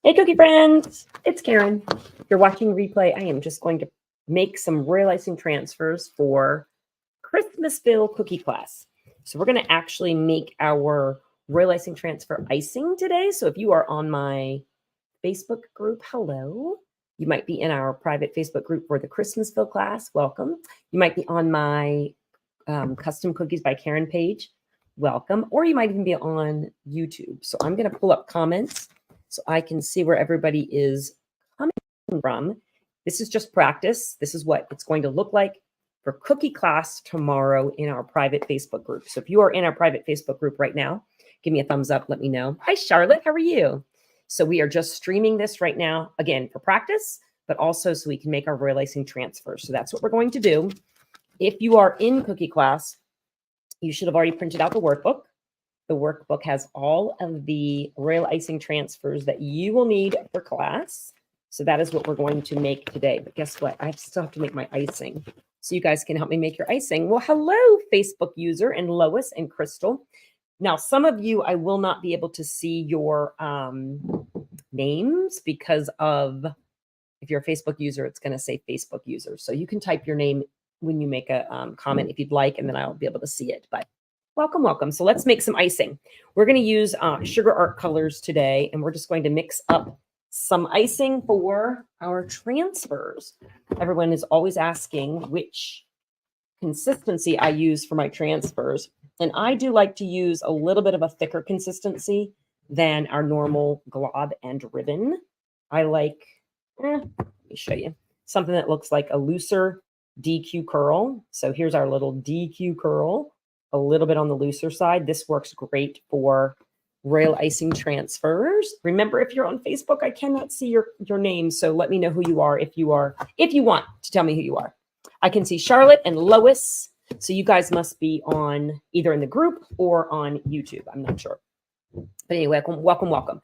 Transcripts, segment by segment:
Hey, cookie friends, it's Karen. If you're watching replay, I am just going to make some royal icing transfers for Christmasville cookie class. So we're going to actually make our royal icing transfer icing today. So if you are on my Facebook group, hello. You might be in our private Facebook group for the Christmasville class. Welcome. You might be on my Custom Cookies by Karen page. Welcome. Or you might even be on YouTube. So I'm going to pull up comments so I can see where everybody is coming from. This is just practice. This is what it's going to look like for cookie class tomorrow in our private Facebook group. So if you are in our private Facebook group right now, give me a thumbs up. Let me know. Hi, Charlotte. How are you? So we are just streaming this right now, again, for practice, but also so we can make our royal icing transfer. So that's what we're going to do. If you are in cookie class, you should have already printed out the workbook. The workbook has all of the royal icing transfers that you will need for class. So that is what we're going to make today. But guess what? I still have to make my icing. So you guys can help me make your icing. Well, hello, Facebook user and Lois and Crystal. Now, some of you, I will not be able to see your names because of, if you're a Facebook user, it's going to say Facebook user. So you can type your name when you make a comment if you'd like, and then I'll be able to see it. But welcome, welcome. So let's make some icing. We're going to use sugar art colors today, and we're just going to mix up some icing for our transfers. Everyone is always asking which consistency I use for my transfers. And I do like to use a little bit of a thicker consistency than our normal glob and ribbon. I like, let me show you, something that looks like a looser DQ curl. So here's our little DQ curl, a little bit on the looser side. This works great for royal icing transfers. Remember, if you're on Facebook, I cannot see your name. So let me know who you are if you want to tell me who you are. I can see Charlotte and Lois. So you guys must be on either in the group or on YouTube. I'm not sure. But anyway, welcome, welcome.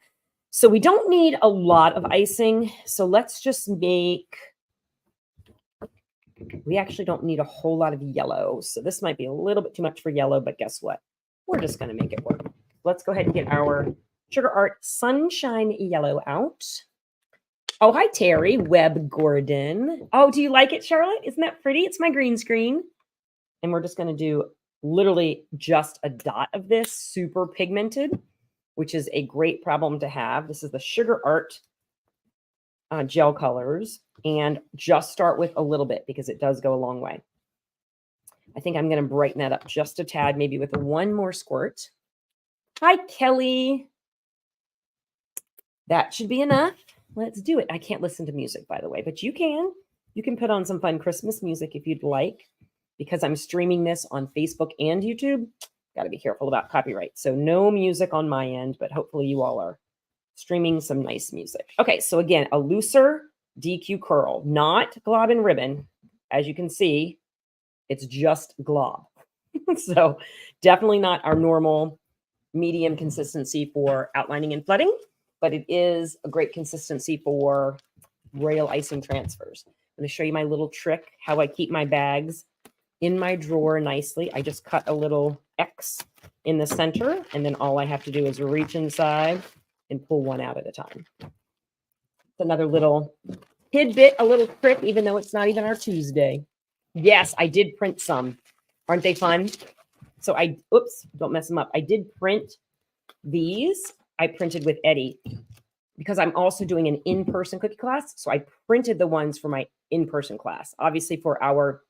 So we don't need a lot of icing. So let's just make, we actually don't need a whole lot of yellow. So this might be a little bit too much for yellow, but guess what? We're just going to make it work. Let's go ahead and get our Sugar Art Sunshine Yellow out. Oh, hi, Terry. Webb Gordon. Oh, do you like it, Charlotte? Isn't that pretty? It's my green screen. And we're just going to do literally just a dot of this, super pigmented, which is a great problem to have. This is the Sugar Art gel colors. And just start with a little bit because it does go a long way. I think I'm going to brighten that up just a tad, maybe with one more squirt. Hi, Kelly. That should be enough. Let's do it. I can't listen to music, by the way, but you can. You can put on some fun Christmas music if you'd like. Because I'm streaming this on Facebook and YouTube, got to be careful about copyright. So no music on my end, but hopefully you all are streaming some nice music. Okay, so again, a looser DQ curl, not glob and ribbon. As you can see, it's just glob. So definitely not our normal medium consistency for outlining and flooding, but it is a great consistency for royal icing transfers. I'm going to show you my little trick, how I keep my bags in my drawer nicely. I just cut a little X in the center, and then all I have to do is reach inside and pull one out at a time. It's another little tidbit, a little trick, even though it's not even our Tuesday. Yes, I did print some. Aren't they fun? So oops, don't mess them up. I did print these. I printed with Eddie because I'm also doing an in-person cookie class. So I printed the ones for my in-person class. Obviously for our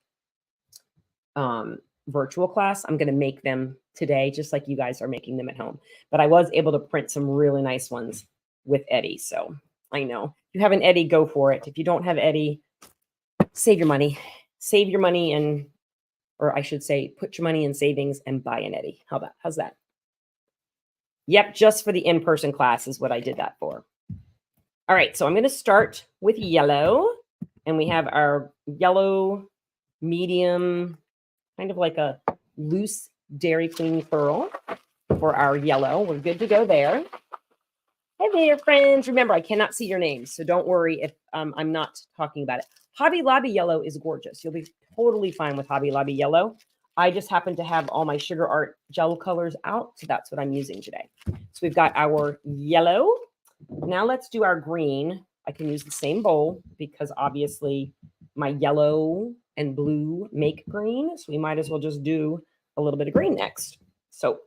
virtual class, I'm going to make them today, just like you guys are making them at home. But I was able to print some really nice ones with Eddie. So I know if you have an Eddie, go for it. If you don't have Eddie, save your money and, or I should say, put your money in savings and buy an Eddie. How's that? Yep. Just for the in-person class is what I did that for. All right. So I'm going to start with yellow, and we have our yellow medium, kind of like a loose Dairy Queen curl for our yellow. We're good to go there. Hey there, friends. Remember, I cannot see your names, so don't worry if I'm not talking about it. Hobby Lobby yellow is gorgeous. You'll be totally fine with Hobby Lobby yellow. I just happen to have all my Sugar Art gel colors out, so that's what I'm using today. So we've got our yellow. Now let's do our green. I can use the same bowl because obviously my yellow and blue make green. So we might as well just do a little bit of green next. So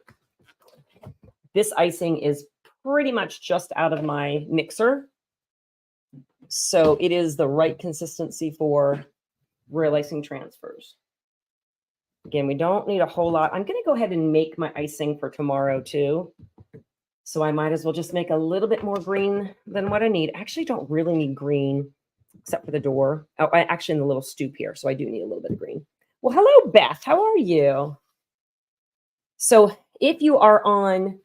this icing is pretty much just out of my mixer. So it is the right consistency for real icing transfers. Again, we don't need a whole lot. I'm going to go ahead and make my icing for tomorrow too. So I might as well just make a little bit more green than what I need. I actually don't really need green except for the door. Oh, actually in the little stoop here. So I do need a little bit of green. Well, hello, Beth. How are you? So if you are on,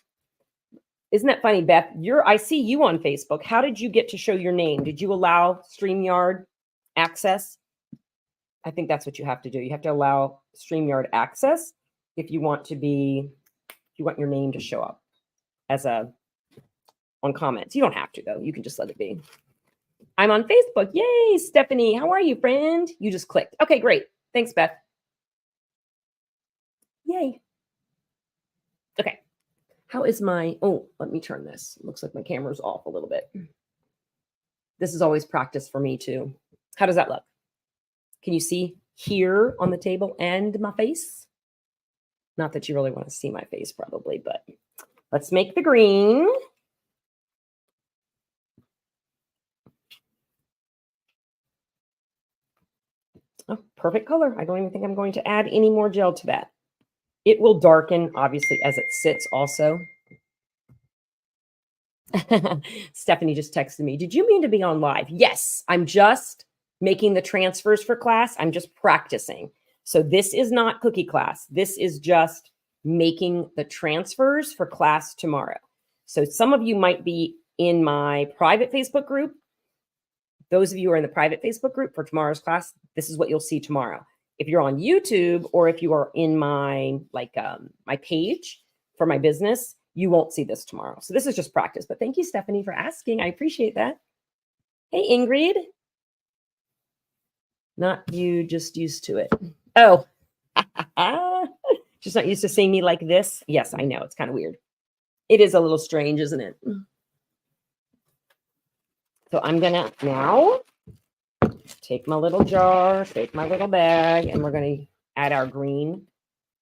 isn't that funny, Beth? I see you on Facebook. How did you get to show your name? Did you allow StreamYard access? I think that's what you have to do. You have to allow StreamYard access if you want your name to show up as on comments. You don't have to though. You can just let it be. I'm on Facebook. Yay, Stephanie. How are you, friend? You just clicked. Okay, great. Thanks, Beth. Yay. Okay. How is let me turn this. Looks like my camera's off a little bit. This is always practice for me too. How does that look? Can you see here on the table and my face? Not that you really want to see my face probably, but let's make the green. Oh, perfect color. I don't even think I'm going to add any more gel to that. It will darken, obviously, as it sits also. Stephanie just texted me. Did you mean to be on live? Yes, I'm just making the transfers for class. I'm just practicing. So this is not cookie class. This is just making the transfers for class tomorrow. So some of you might be in my private Facebook group. Those of you who are in the private Facebook group for tomorrow's class, this is what you'll see tomorrow. If you're on YouTube or if you are in my my page for my business, you won't see this tomorrow. So this is just practice. But thank you, Stephanie, for asking. I appreciate that. Hey, Ingrid. Not you, just used to it. Oh, just not used to seeing me like this. Yes, I know. It's kind of weird. It is a little strange, isn't it? So I'm going to now take my little jar, take my little bag, and we're going to add our green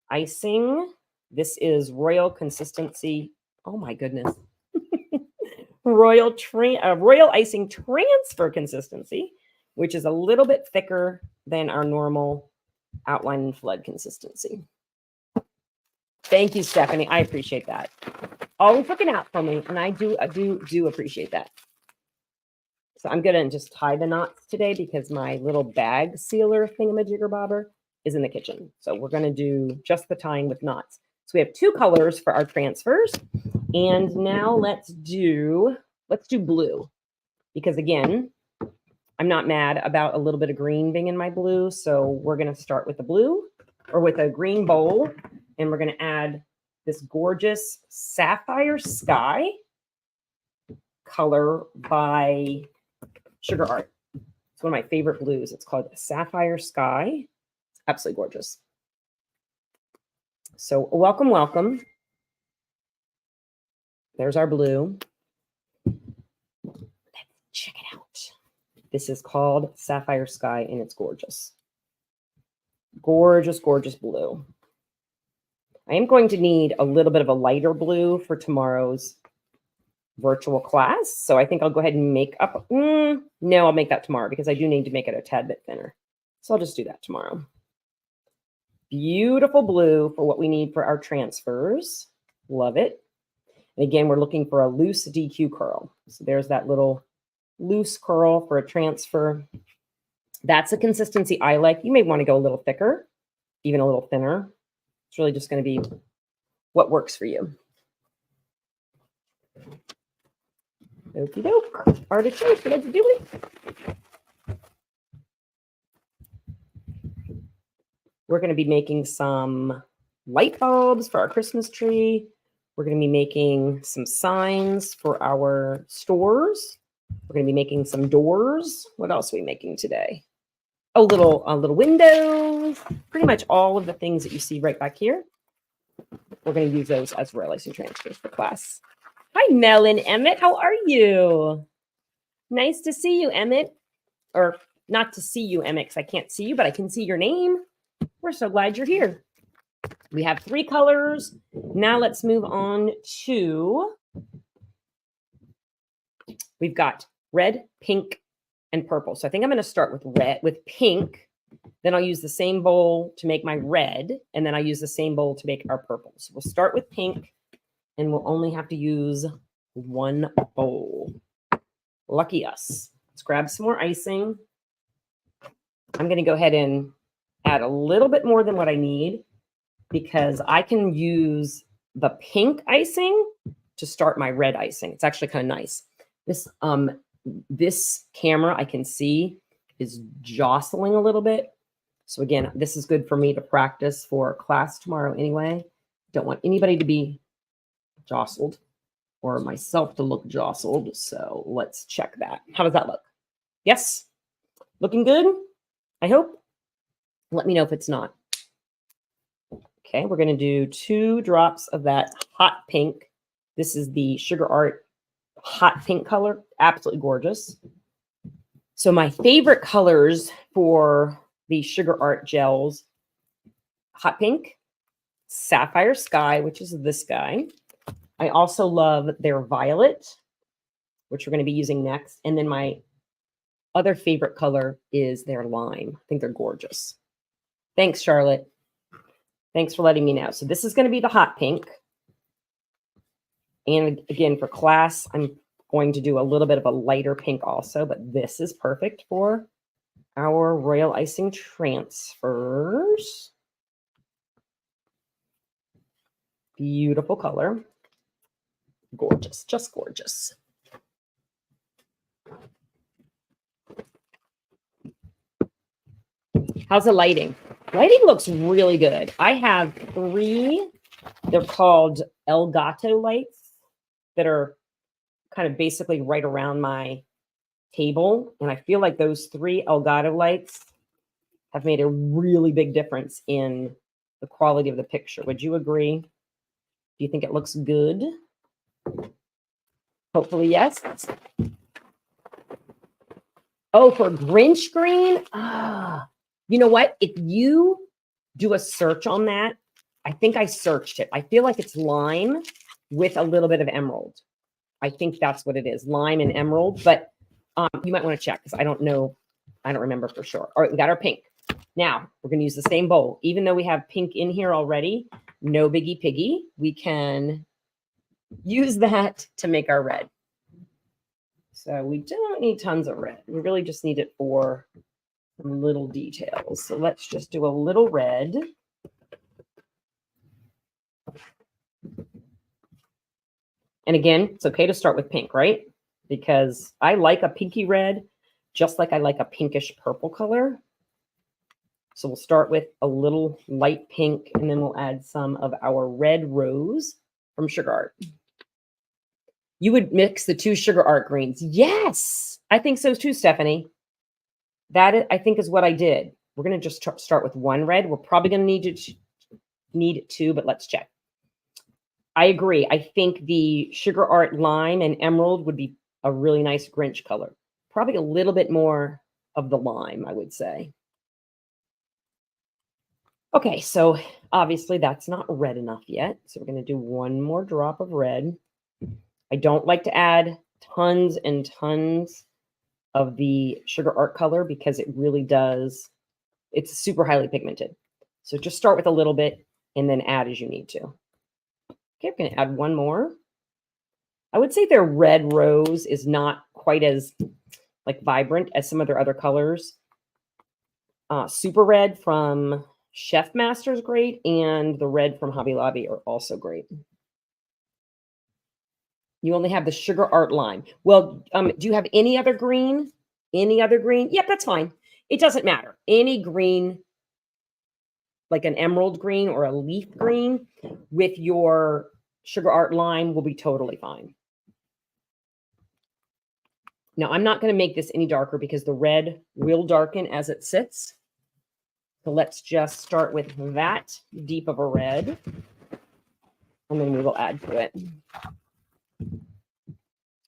icing. This is Royal Consistency. Oh, my goodness. Royal Icing Transfer Consistency, which is a little bit thicker than our normal outline and flood consistency. Thank you, Stephanie. I appreciate that. Always looking out for me, and I do appreciate that. So I'm going to just tie the knots today because my little bag sealer thingamajigger bobber is in the kitchen. So we're going to do just the tying with knots. So we have two colors for our transfers. And now let's do blue. Because again, I'm not mad about a little bit of green being in my blue. So we're going to start with the blue or with a green bowl. And we're going to add this gorgeous Sapphire Sky color by Sugar Art. It's one of my favorite blues. It's called Sapphire Sky. It's absolutely gorgeous. So welcome, welcome. There's our blue. Let's check it out. This is called Sapphire Sky, and it's gorgeous. Gorgeous, gorgeous blue. I am going to need a little bit of a lighter blue for tomorrow's virtual class. So I think I'll go ahead and make up. No, I'll make that tomorrow because I do need to make it a tad bit thinner. So I'll just do that tomorrow. Beautiful blue for what we need for our transfers. Love it. And again, we're looking for a loose DQ curl. So there's that little loose curl for a transfer. That's a consistency I like. You may want to go a little thicker, even a little thinner. It's really just going to be what works for you. Okie doke. Artichoke, let's do it. We're going to be making some light bulbs for our Christmas tree. We're going to be making some signs for our stores. We're going to be making some doors. What else are we making today? Oh, little windows. Pretty much all of the things that you see right back here. We're going to use those as real icing transfers for class. Hi, Mel and Emmett. How are you? Nice to see you, Emmett. Or not to see you, Emmett, because I can't see you, but I can see your name. We're so glad you're here. We have 3 colors. Now let's move on to, we've got red, pink, and purple. So I think I'm going to start with pink. Then I'll use the same bowl to make my red, and then I use the same bowl to make our purple. So we'll start with pink, and we'll only have to use 1 bowl. Lucky us. Let's grab some more icing. I'm going to go ahead and add a little bit more than what I need because I can use the pink icing to start my red icing. It's actually kind of nice. This camera I can see is jostling a little bit. So again, this is good for me to practice for class tomorrow anyway. Don't want anybody to be jostled or myself to look jostled. So let's check that. How does that look? Yes? Looking good? I hope. Let me know if it's not. Okay, we're going to do 2 drops of that hot pink. This is the Sugar Art hot pink color. Absolutely gorgeous. So my favorite colors for the Sugar Art gels, hot pink, sapphire sky, which is this guy. I also love their violet, which we're going to be using next. And then my other favorite color is their lime. I think they're gorgeous. Thanks, Charlotte. Thanks for letting me know. So this is going to be the hot pink. And again, for class, I'm going to do a little bit of a lighter pink also, but this is perfect for our royal icing transfers. Beautiful color. Gorgeous, just gorgeous. How's the lighting? Lighting looks really good. I have 3. They're called Elgato lights that are kind of basically right around my table. And I feel like those 3 Elgato lights have made a really big difference in the quality of the picture. Would you agree? Do you think it looks good? Hopefully, yes. Oh, for Grinch green? You know what? If you do a search on that, I think I searched it. I feel like it's lime with a little bit of emerald. I think that's what it is, lime and emerald. But you might want to check because I don't know. I don't remember for sure. All right, we got our pink. Now, we're going to use the same bowl. Even though we have pink in here already, no biggie piggy. We can use that to make our red. So we don't need tons of red. We really just need it for some little details. So let's just do a little red. And again, it's okay to start with pink, right? Because I like a pinky red, just like I like a pinkish purple color. So we'll start with a little light pink, and then we'll add some of our red rose from Sugar Art. You would mix the 2 Sugar Art greens. Yes, I think so too, Stephanie. That, I think, is what I did. We're going to just start with 1 red. We're probably going to need 2, but let's check. I agree. I think the Sugar Art lime and emerald would be a really nice Grinch color. Probably a little bit more of the lime, I would say. Okay, so obviously that's not red enough yet. So we're going to do 1 more drop of red. I don't like to add tons and tons of the Sugar Art color because it really does, it's super highly pigmented. So just start with a little bit and then add as you need to. Okay, I'm going to add 1 more. I would say their red rose is not quite as like vibrant as some of their other colors. Super red from Chef Master is great, and the red from Hobby Lobby are also great. You only have the Sugar Art lime. Well, do you have any other green? Any other green? Yep, that's fine. It doesn't matter. Any green, like an emerald green or a leaf green with your Sugar Art lime will be totally fine. Now, I'm not going to make this any darker because the red will darken as it sits. So let's just start with that deep of a red, and then we will add to it.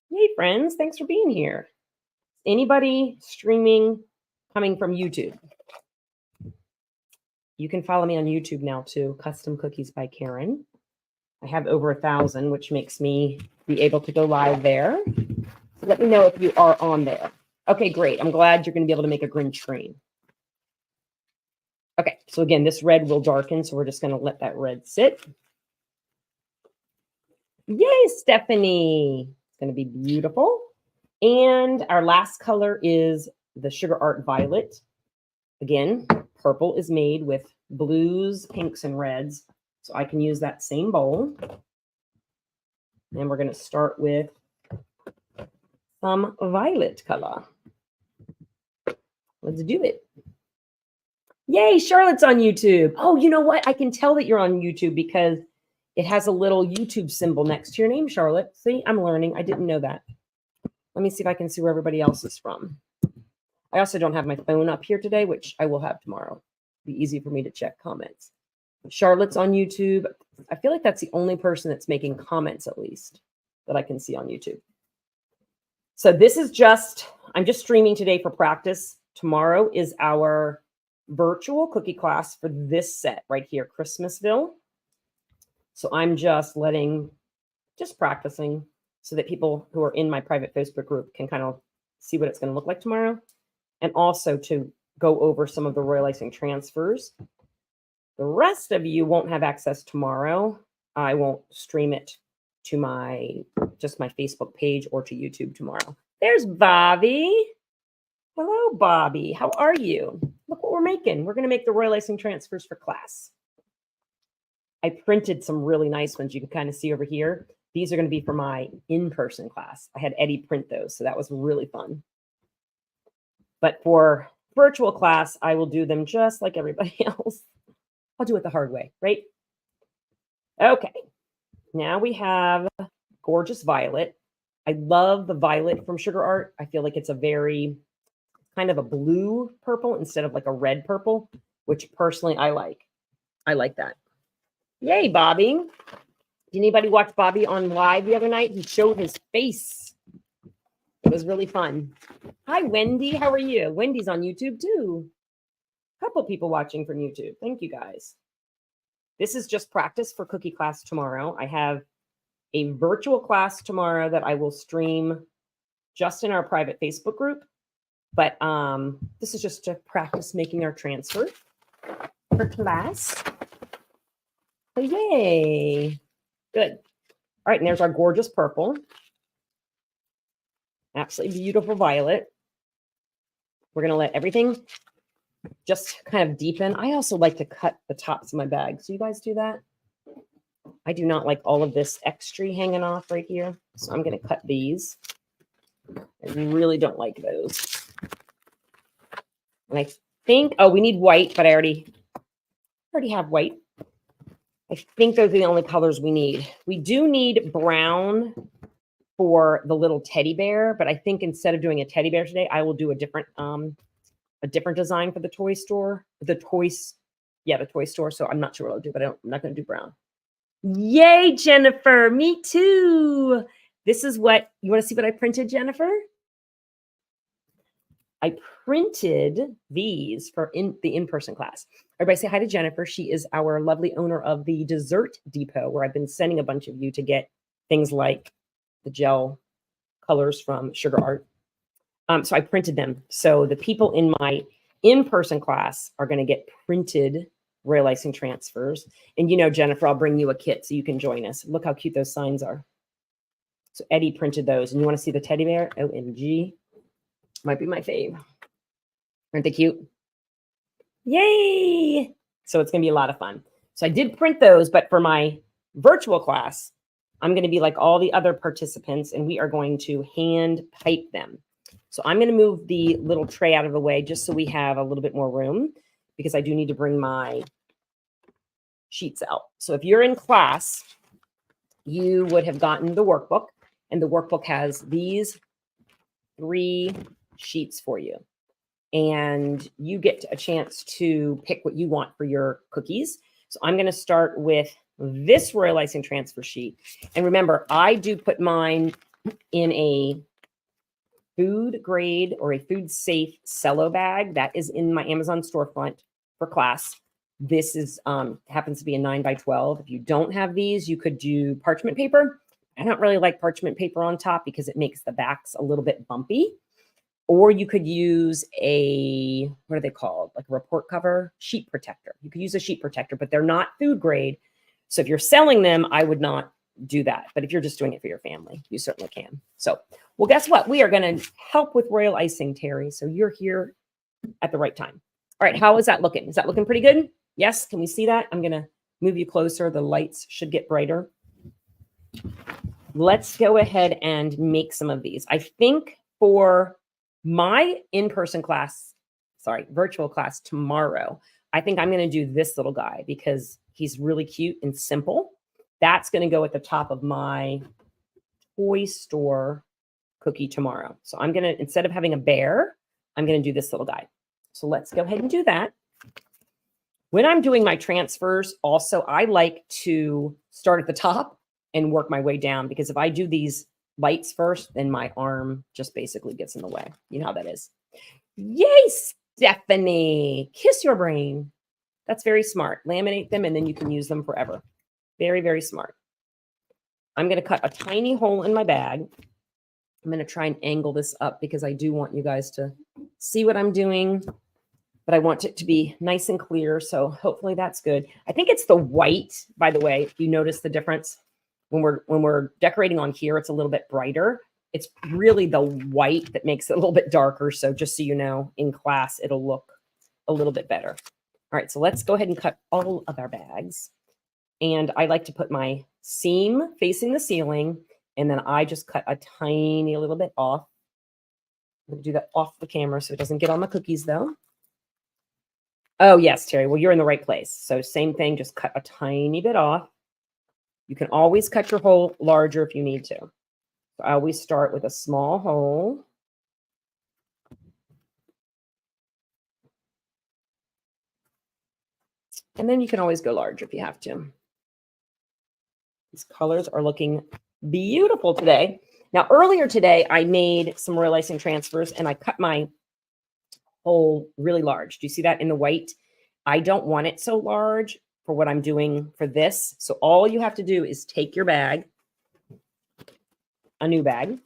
Yay, friends. Thanks for being here. Anybody streaming coming from YouTube? You can follow me on YouTube now too. Custom Cookies by Karen. I have over 1,000, which makes me be able to go live there. So let me know if you are on there. Okay, great. I'm glad you're going to be able to make a Grinch train. Okay, so again, this red will darken, so we're just going to let that red sit. Yay, Stephanie. It's going to be beautiful. And our last color is the Sugar Art Violet. Again, purple is made with blues, pinks, and reds. So I can use that same bowl. And we're going to start with some violet color. Let's do it. Yay, Charlotte's on YouTube. Oh, you know what? I can tell that you're on YouTube because it has a little YouTube symbol next to your name, Charlotte. See, I'm learning. I didn't know that. Let me see if I can see where everybody else is from. I also don't have my phone up here today, which I will have tomorrow. It'll be easy for me to check comments. Charlotte's on YouTube. I feel like that's the only person that's making comments, at least, that I can see on YouTube. So this is I'm just streaming today for practice. Tomorrow is our virtual cookie class for this set right here, Christmasville. So I'm just practicing so that people who are in my private Facebook group can kind of see what it's going to look like tomorrow. And also to go over some of the royal icing transfers. The rest of you won't have access tomorrow. I won't stream it to my Facebook page or to YouTube tomorrow. There's Bobby. Hello, Bobby. How are you? Look what we're making. We're going to make the royal icing transfers for class. I printed some really nice ones you can kind of see over here. These are going to be for my in-person class. I had Eddie print those, so that was really fun. But for virtual class, I will do them just like everybody else. I'll do it the hard way, right? Okay. Now we have gorgeous violet. I love the violet from Sugar Art. I feel like it's a very kind of a blue purple instead of like a red purple, which personally I like. I like that. Yay, Bobby. Did anybody watch Bobby on live the other night? He showed his face. It was really fun. Hi, Wendy. How are you? Wendy's on YouTube too. A couple people watching from YouTube. Thank you, guys. This is just practice for cookie class tomorrow. I have a virtual class tomorrow that I will stream just in our private Facebook group. But this is just to practice making our transfer for class. So yay. Good. All right, and there's our gorgeous purple. Absolutely beautiful violet. We're going to let everything just kind of deepen. I also like to cut the tops of my bags. Do you guys do that? I do not like all of this extra hanging off right here. So I'm going to cut these. I really don't like those. And I think, we need white, but I already have white. I think those are the only colors we need. We do need brown for the little teddy bear, but I think instead of doing a teddy bear today, I will do a different design for the toy store. The toy store. So I'm not sure what I'll do, but I'm not going to do brown. Yay, Jennifer. Me too. This is what you want to see what I printed, Jennifer? I printed these for the in-person class. Everybody say hi to Jennifer. She is our lovely owner of the Dessert Depot, where I've been sending a bunch of you to get things like the gel colors from Sugar Art. So I printed them. So the people in my in-person class are going to get printed royal icing transfers. And you know, Jennifer, I'll bring you a kit so you can join us. Look how cute those signs are. So Eddie printed those. And you want to see the teddy bear? OMG. Might be my fave. Aren't they cute? Yay! So it's going to be a lot of fun. So I did print those, but for my virtual class, I'm going to be like all the other participants, and we are going to hand pipe them. So I'm going to move the little tray out of the way just so we have a little bit more room, because I do need to bring my sheets out. So if you're in class, you would have gotten the workbook, and the workbook has these 3 sheets for you. And you get a chance to pick what you want for your cookies. So I'm going to start with this royal icing transfer sheet. And remember, I do put mine in a food grade or a food safe cello bag that is in my Amazon storefront for class. This is happens to be a 9x12. If you don't have these, you could do parchment paper. I don't really like parchment paper on top because it makes the backs a little bit bumpy. Or you could use a, what are they called? Like a report cover, sheet protector. You could use a sheet protector, but they're not food grade. So if you're selling them, I would not do that. But if you're just doing it for your family, you certainly can. So, well, guess what? We are going to help with royal icing, Terry. So you're here at the right time. All right. How is that looking? Is that looking pretty good? Yes. Can we see that? I'm going to move you closer. The lights should get brighter. Let's go ahead and make some of these. I think for my in-person class, virtual class tomorrow, I think I'm going to do this little guy because he's really cute and simple. That's going to go at the top of my toy store cookie tomorrow. So I'm going to, instead of having a bear, I'm going to do this little guy. So let's go ahead and do that. When I'm doing my transfers, also, I like to start at the top and work my way down, because if I do these lights first, then my arm just basically gets in the way. You know how that is. Yay, Stephanie. Kiss your brain. That's very smart. Laminate them and then you can use them forever. Very, very smart. I'm going to cut a tiny hole in my bag. I'm going to try and angle this up because I do want you guys to see what I'm doing, but I want it to be nice and clear. So hopefully that's good. I think it's the white, by the way, if you notice the difference. When we're decorating on here, it's a little bit brighter. It's really the white that makes it a little bit darker. So just so you know, in class, it'll look a little bit better. All right, so let's go ahead and cut all of our bags. And I like to put my seam facing the ceiling, and then I just cut a tiny little bit off. I'm going to do that off the camera so it doesn't get on my cookies, though. Oh, yes, Terry. Well, you're in the right place. So same thing, just cut a tiny bit off. You can always cut your hole larger if you need to. So I always start with a small hole. And then you can always go larger if you have to. These colors are looking beautiful today. Now, earlier today, I made some royal icing transfers and I cut my hole really large. Do you see that in the white? I don't want it so large for what I'm doing for this. So all you have to do is take your bag, a new bag,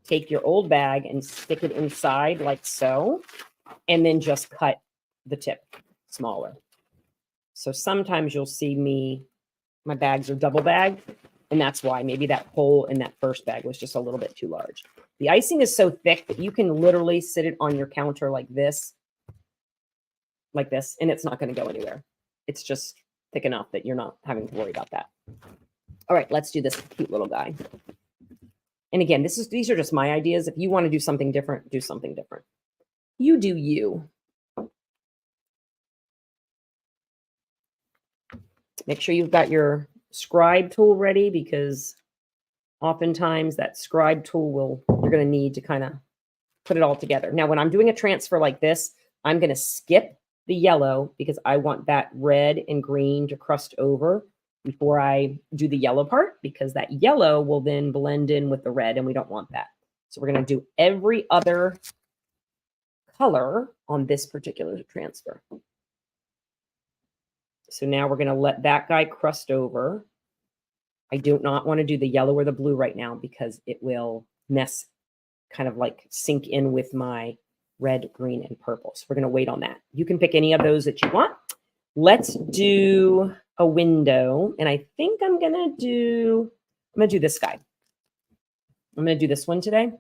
take your old bag and stick it inside like so, and then just cut the tip smaller. So sometimes you'll see my bags are double bagged, and that's why maybe that hole in that first bag was just a little bit too large. The icing is so thick that you can literally sit it on your counter like this, and it's not going to go anywhere. It's just thick enough that you're not having to worry about that. All right, let's do this cute little guy. And again, these are just my ideas. If you want to do something different, do something different. You do you. Make sure you've got your scribe tool ready, because oftentimes that scribe tool you're going to need to kind of put it all together. Now, when I'm doing a transfer like this, I'm going to skip the yellow because I want that red and green to crust over before I do the yellow part, because that yellow will then blend in with the red and we don't want that. So we're going to do every other color on this particular transfer. So now we're going to let that guy crust over. I do not want to do the yellow or the blue right now because it will mess, kind of like sink in with my red, green, and purple. So we're going to wait on that. You can pick any of those that you want. Let's do a window. And I think I'm going to do this guy. I'm going to do this one today,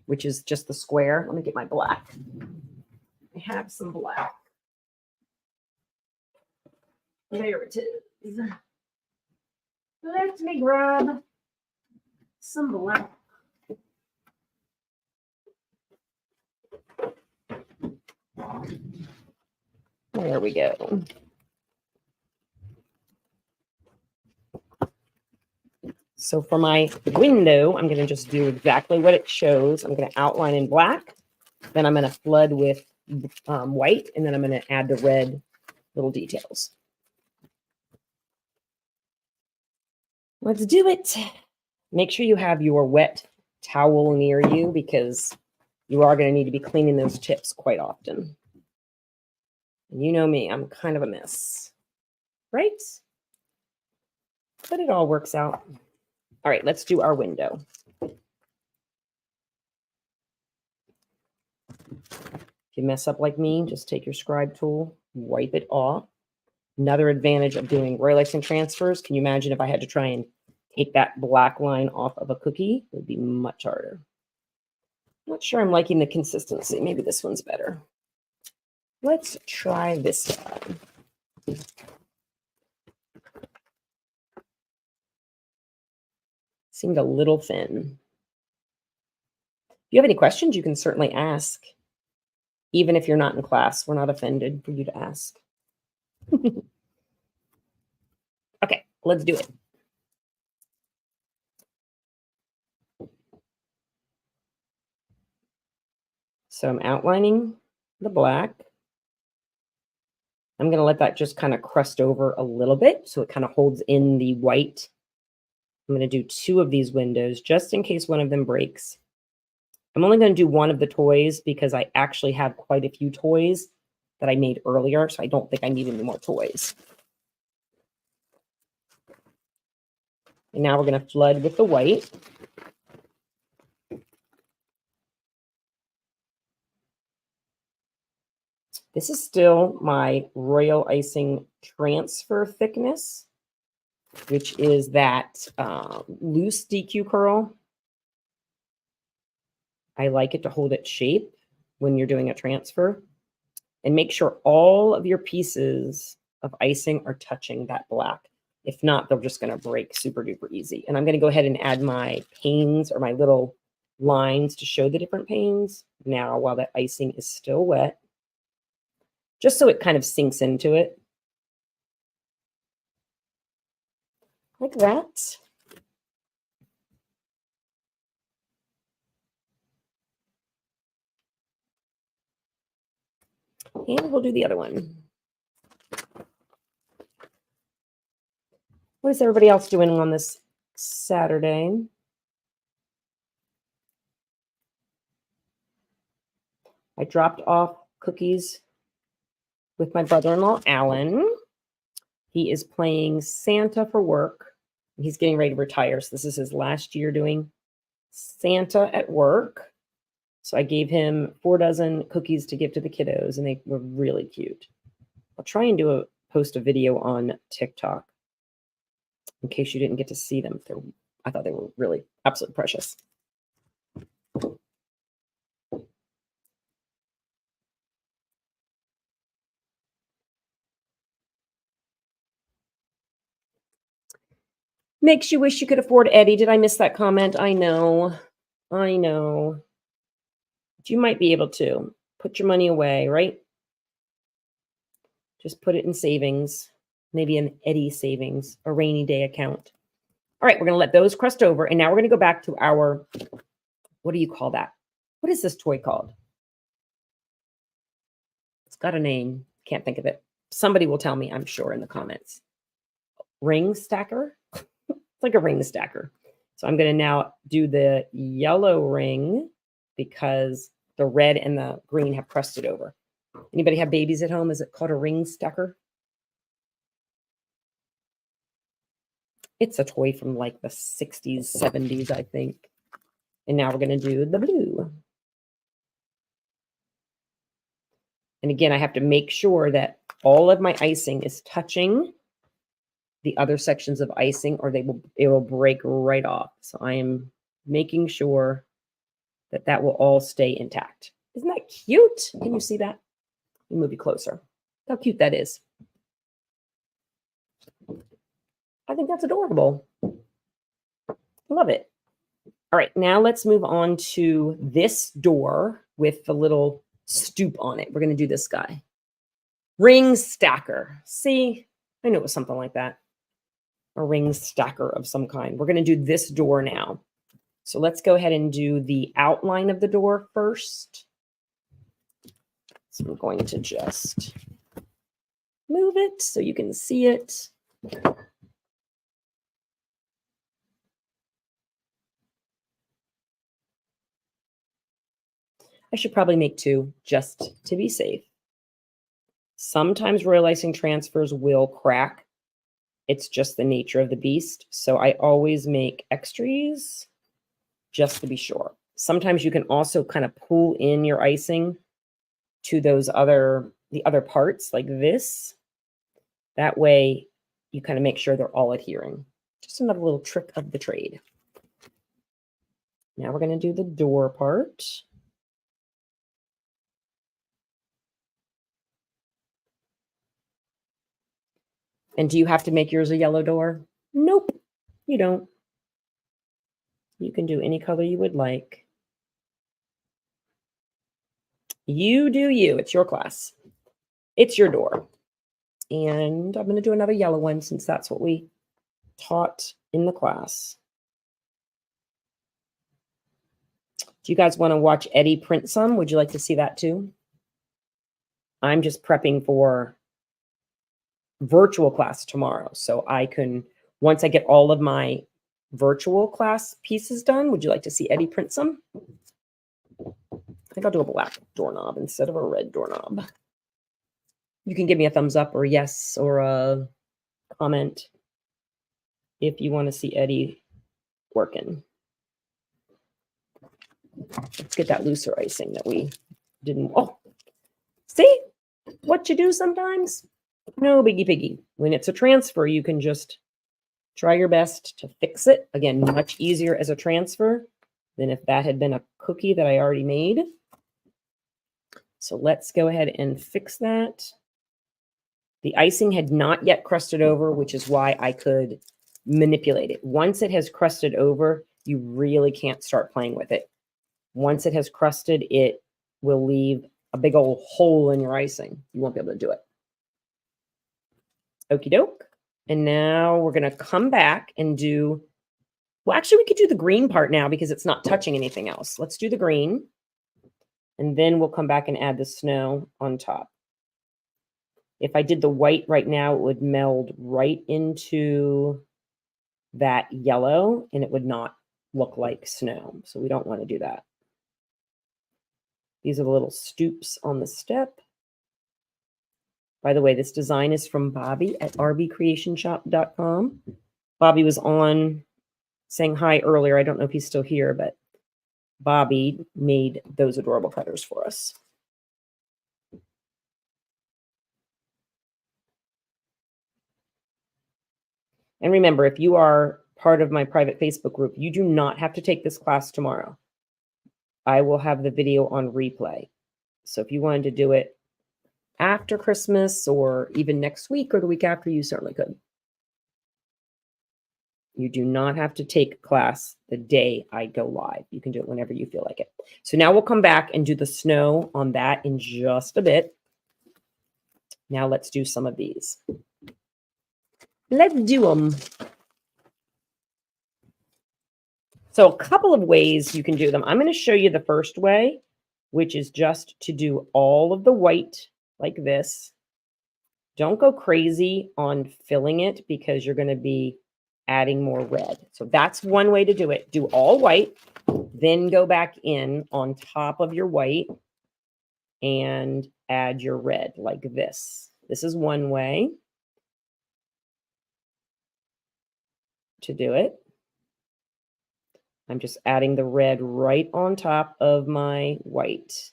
which is just the square. Let me get my black. I have some black. There it is. Let me grab some black. There we go. So for my window, I'm going to just do exactly what it shows. I'm going to outline in black. Then I'm going to flood with white. And then I'm going to add the red little details. Let's do it. Make sure you have your wet towel near you because you are going to need to be cleaning those tips quite often. And you know me, I'm kind of a mess, right? But it all works out. All right, let's do our window. If you mess up like me, just take your scribe tool, wipe it off. Another advantage of doing royal icing transfers, can you imagine if I had to try and take that black line off of a cookie? It would be much harder. I'm not sure I'm liking the consistency. Maybe this one's better. Let's try this guy. Seemed a little thin. If you have any questions, you can certainly ask. Even if you're not in class, we're not offended for you to ask. Okay, let's do it. So I'm outlining the black. I'm going to let that just kind of crust over a little bit so it kind of holds in the white. I'm going to do 2 of these windows just in case one of them breaks. I'm only going to do one of the toys because I actually have quite a few toys that I made earlier, so I don't think I need any more toys. And now we're going to flood with the white. This is still my royal icing transfer thickness, which is that loose DQ curl. I like it to hold its shape when you're doing a transfer. And make sure all of your pieces of icing are touching that black. If not, they're just going to break super duper easy. And I'm going to go ahead and add my panes or my little lines to show the different panes now while that icing is still wet, just so it kind of sinks into it. Like that. And we'll do the other one. What is everybody else doing on this Saturday? I dropped off cookies with my brother-in-law, Alan. He is playing Santa for work. He's getting ready to retire. So this is his last year doing Santa at work. So I gave him 4 dozen cookies to give to the kiddos, and they were really cute. I'll try and post a video on TikTok in case you didn't get to see them. I thought they were really absolutely precious. Makes you wish you could afford Eddie. Did I miss that comment? I know. But you might be able to. Put your money away, right? Just put it in savings. Maybe an Eddie savings, a rainy day account. All right, we're going to let those crust over. And now we're going to go back to our, what do you call that? What is this toy called? It's got a name. Can't think of it. Somebody will tell me, I'm sure, in the comments. Ring stacker? It's like a ring stacker. So I'm going to now do the yellow ring because the red and the green have crusted over. Anybody have babies at home? Is it called a ring stacker? It's a toy from like the 60s, 70s, I think. And now we're going to do the blue. And again, I have to make sure that all of my icing is touching the other sections of icing or it will break right off. So I am making sure that that will all stay intact. Isn't that cute? Can you see that? Let me move you closer. How cute that is. I think that's adorable. Love it. All right, now let's move on to this door with the little stoop on it. We're going to do this guy. Ring stacker. See, I knew it was something like that. A ring stacker of some kind. We're going to do this door now. So let's go ahead and do the outline of the door first. So I'm going to just move it so you can see it. I should probably make 2 just to be safe. Sometimes royal icing transfers will crack. It's just the nature of the beast. So I always make extras just to be sure. Sometimes you can also kind of pull in your icing to the other parts like this. That way you kind of make sure they're all adhering. Just another little trick of the trade. Now we're going to do the door part. And do you have to make yours a yellow door? Nope, you don't. You can do any color you would like. You do you. It's your class. It's your door. And I'm going to do another yellow one since that's what we taught in the class. Do you guys want to watch Eddie print some? Would you like to see that too? I'm just prepping for virtual class tomorrow. So I can, once I get all of my virtual class pieces done, would you like to see Eddie print some? I think I'll do a black doorknob instead of a red doorknob. You can give me a thumbs up or yes or a comment if you want to see Eddie working. Let's get that looser icing that we didn't. Oh, see what you do sometimes? No biggie piggy. When it's a transfer, you can just try your best to fix it. Again, much easier as a transfer than if that had been a cookie that I already made. So let's go ahead and fix that. The icing had not yet crusted over, which is why I could manipulate it. Once it has crusted over, you really can't start playing with it. Once it has crusted, it will leave a big old hole in your icing. You won't be able to do it. Okie doke. And now we're going to come back and do, well, actually we could do the green part now because it's not touching anything else. Let's do the green. And then we'll come back and add the snow on top. If I did the white right now, it would meld right into that yellow and it would not look like snow. So we don't want to do that. These are the little stoops on the step. By the way, this design is from Bobby at rbcreationshop.com. Bobby was on saying hi earlier. I don't know if he's still here, but Bobby made those adorable cutters for us. And remember, if you are part of my private Facebook group, you do not have to take this class tomorrow. I will have the video on replay. So if you wanted to do it after Christmas or even next week or the week after, you certainly could. You do not have to take class the day I go live. You can do it whenever you feel like it. So now we'll come back and do the snow on that in just a bit. Now let's do some of these. Let's do them. So a couple of ways you can do them. I'm going to show you the first way, which is just to do all of the white like this. Don't go crazy on filling it because you're going to be adding more red. So that's one way to do it. Do all white, then go back in on top of your white and add your red like this. This is one way to do it. I'm just adding the red right on top of my white.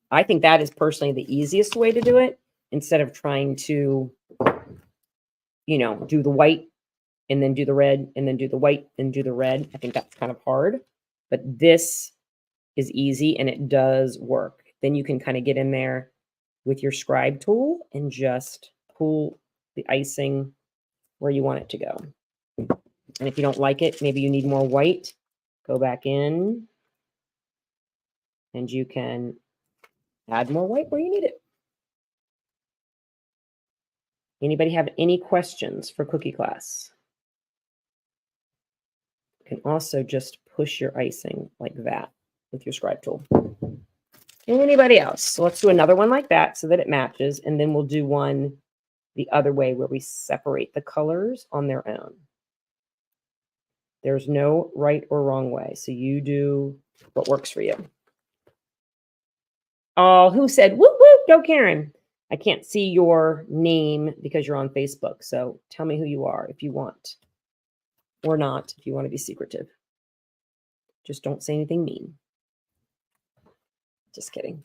I think that is personally the easiest way to do it instead of trying to, you know, do the white and then do the red and then do the white and do the red. I think that's kind of hard, but this is easy and it does work. Then you can kind of get in there with your scribe tool and just pull the icing where you want it to go. And if you don't like it, maybe you need more white, go back in and you can add more white where you need it. Anybody have any questions for cookie class? You can also just push your icing like that with your scribe tool. Anybody else? So let's do another one like that so that it matches. And then we'll do one the other way where we separate the colors on their own. There's no right or wrong way. So you do what works for you. Oh, who said, whoop, whoop, go Karen? I can't see your name because you're on Facebook. So tell me who you are if you want, or not, if you want to be secretive. Just don't say anything mean. Just kidding.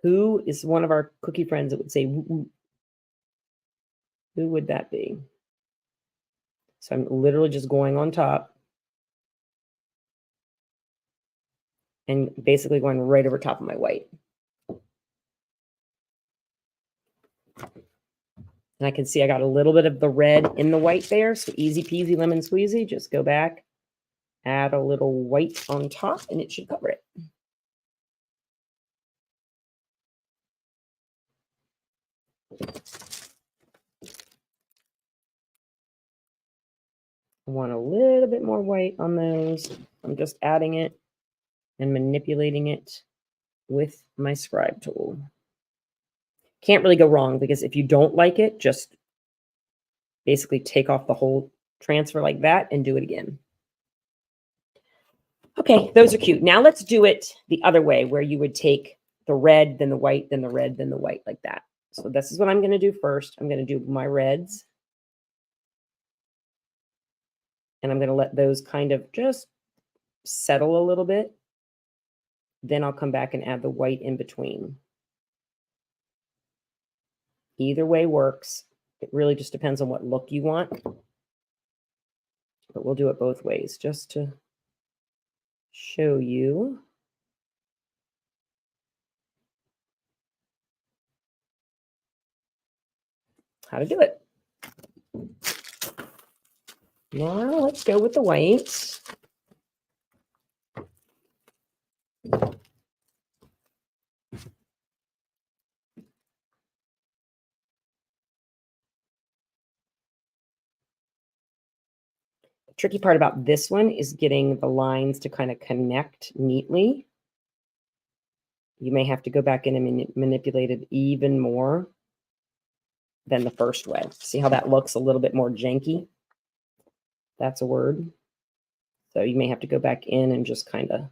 Who is one of our cookie friends that would say, whoop, whoop? Who would that be? So I'm literally just going on top and basically going right over top of my white. And I can see I got a little bit of the red in the white there. So easy peasy lemon squeezy. Just go back, add a little white on top, and it should cover it. I want a little bit more white on those. I'm just adding it and manipulating it with my scribe tool. Can't really go wrong, because if you don't like it, just basically take off the whole transfer like that and do it again. Okay, those are cute. Now let's do it the other way, where you would take the red, then the white, then the red, then the white, like that. So this is what I'm going to do first. I'm going to do my reds. And I'm going to let those kind of just settle a little bit. Then I'll come back and add the white in between. Either way works. It really just depends on what look you want. But we'll do it both ways just to show you. How to do it. Now let's go with the white. The tricky part about this one is getting the lines to kind of connect neatly. You may have to go back in and manipulate it even more than the first way. See how that looks a little bit more janky? That's a word. So you may have to go back in and just kind of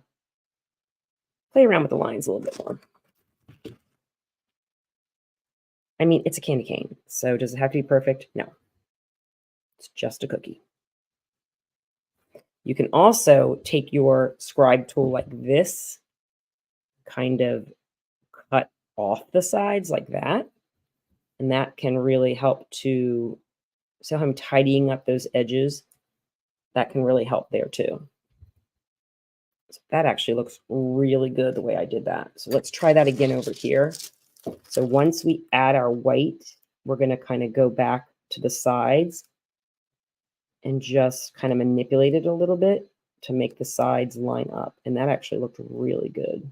play around with the lines a little bit more. I mean, it's a candy cane, so does it have to be perfect? No. It's just a cookie. You can also take your scribe tool like this, kind of cut off the sides like that, and that can really help to, see how I'm tidying up those edges? That can really help there too. So that actually looks really good the way I did that. So let's try that again over here. So once we add our white, we're going to kind of go back to the sides and just kind of manipulate it a little bit to make the sides line up. And that actually looked really good.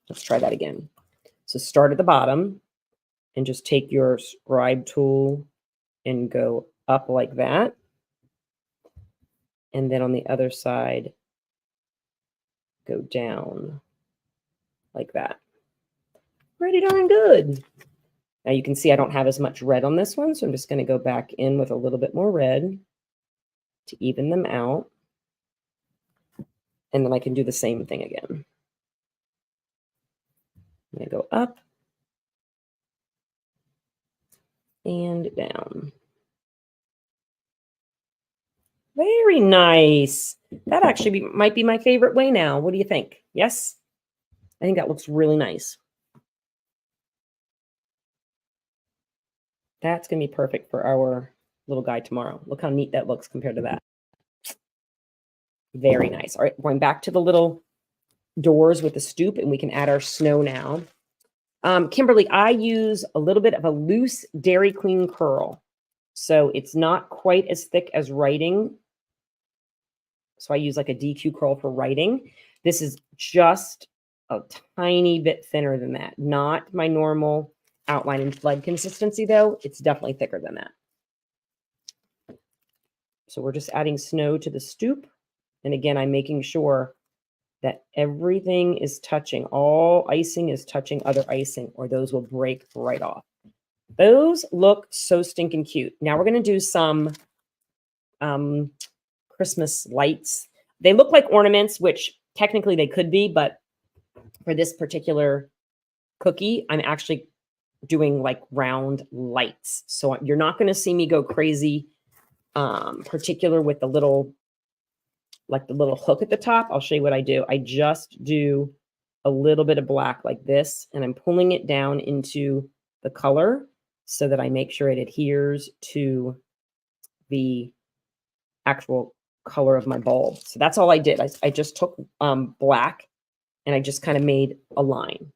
Let's try that again. So start at the bottom and just take your scribe tool and go up like that. And then on the other side, go down like that. Pretty darn good. Now you can see I don't have as much red on this one, so I'm just going to go back in with a little bit more red to even them out. And then I can do the same thing again. I'm going to go up and down. Very nice. That actually might be my favorite way now. What do you think? Yes? I think that looks really nice. That's going to be perfect for our little guy tomorrow. Look how neat that looks compared to that. Very nice. All right, going back to the little doors with the stoop, and we can add our snow now. Kimberly, I use a little bit of a loose Dairy Queen curl. So it's not quite as thick as writing. So I use like a DQ curl for writing. This is just a tiny bit thinner than that. Not my normal outline and flood consistency, though. It's definitely thicker than that. So we're just adding snow to the stoop. And again, I'm making sure that everything is touching. All icing is touching other icing, or those will break right off. Those look so stinking cute. Now we're going to do some Christmas lights. They look like ornaments, which technically they could be, but for this particular cookie, I'm actually doing like round lights. So you're not going to see me go crazy, particular with the little, like the little hook at the top. I'll show you what I do. I just do a little bit of black like this, and I'm pulling it down into the color so that I make sure it adheres to the actual color of my bulb. So that's all I did. I just took black and I just kind of made a line.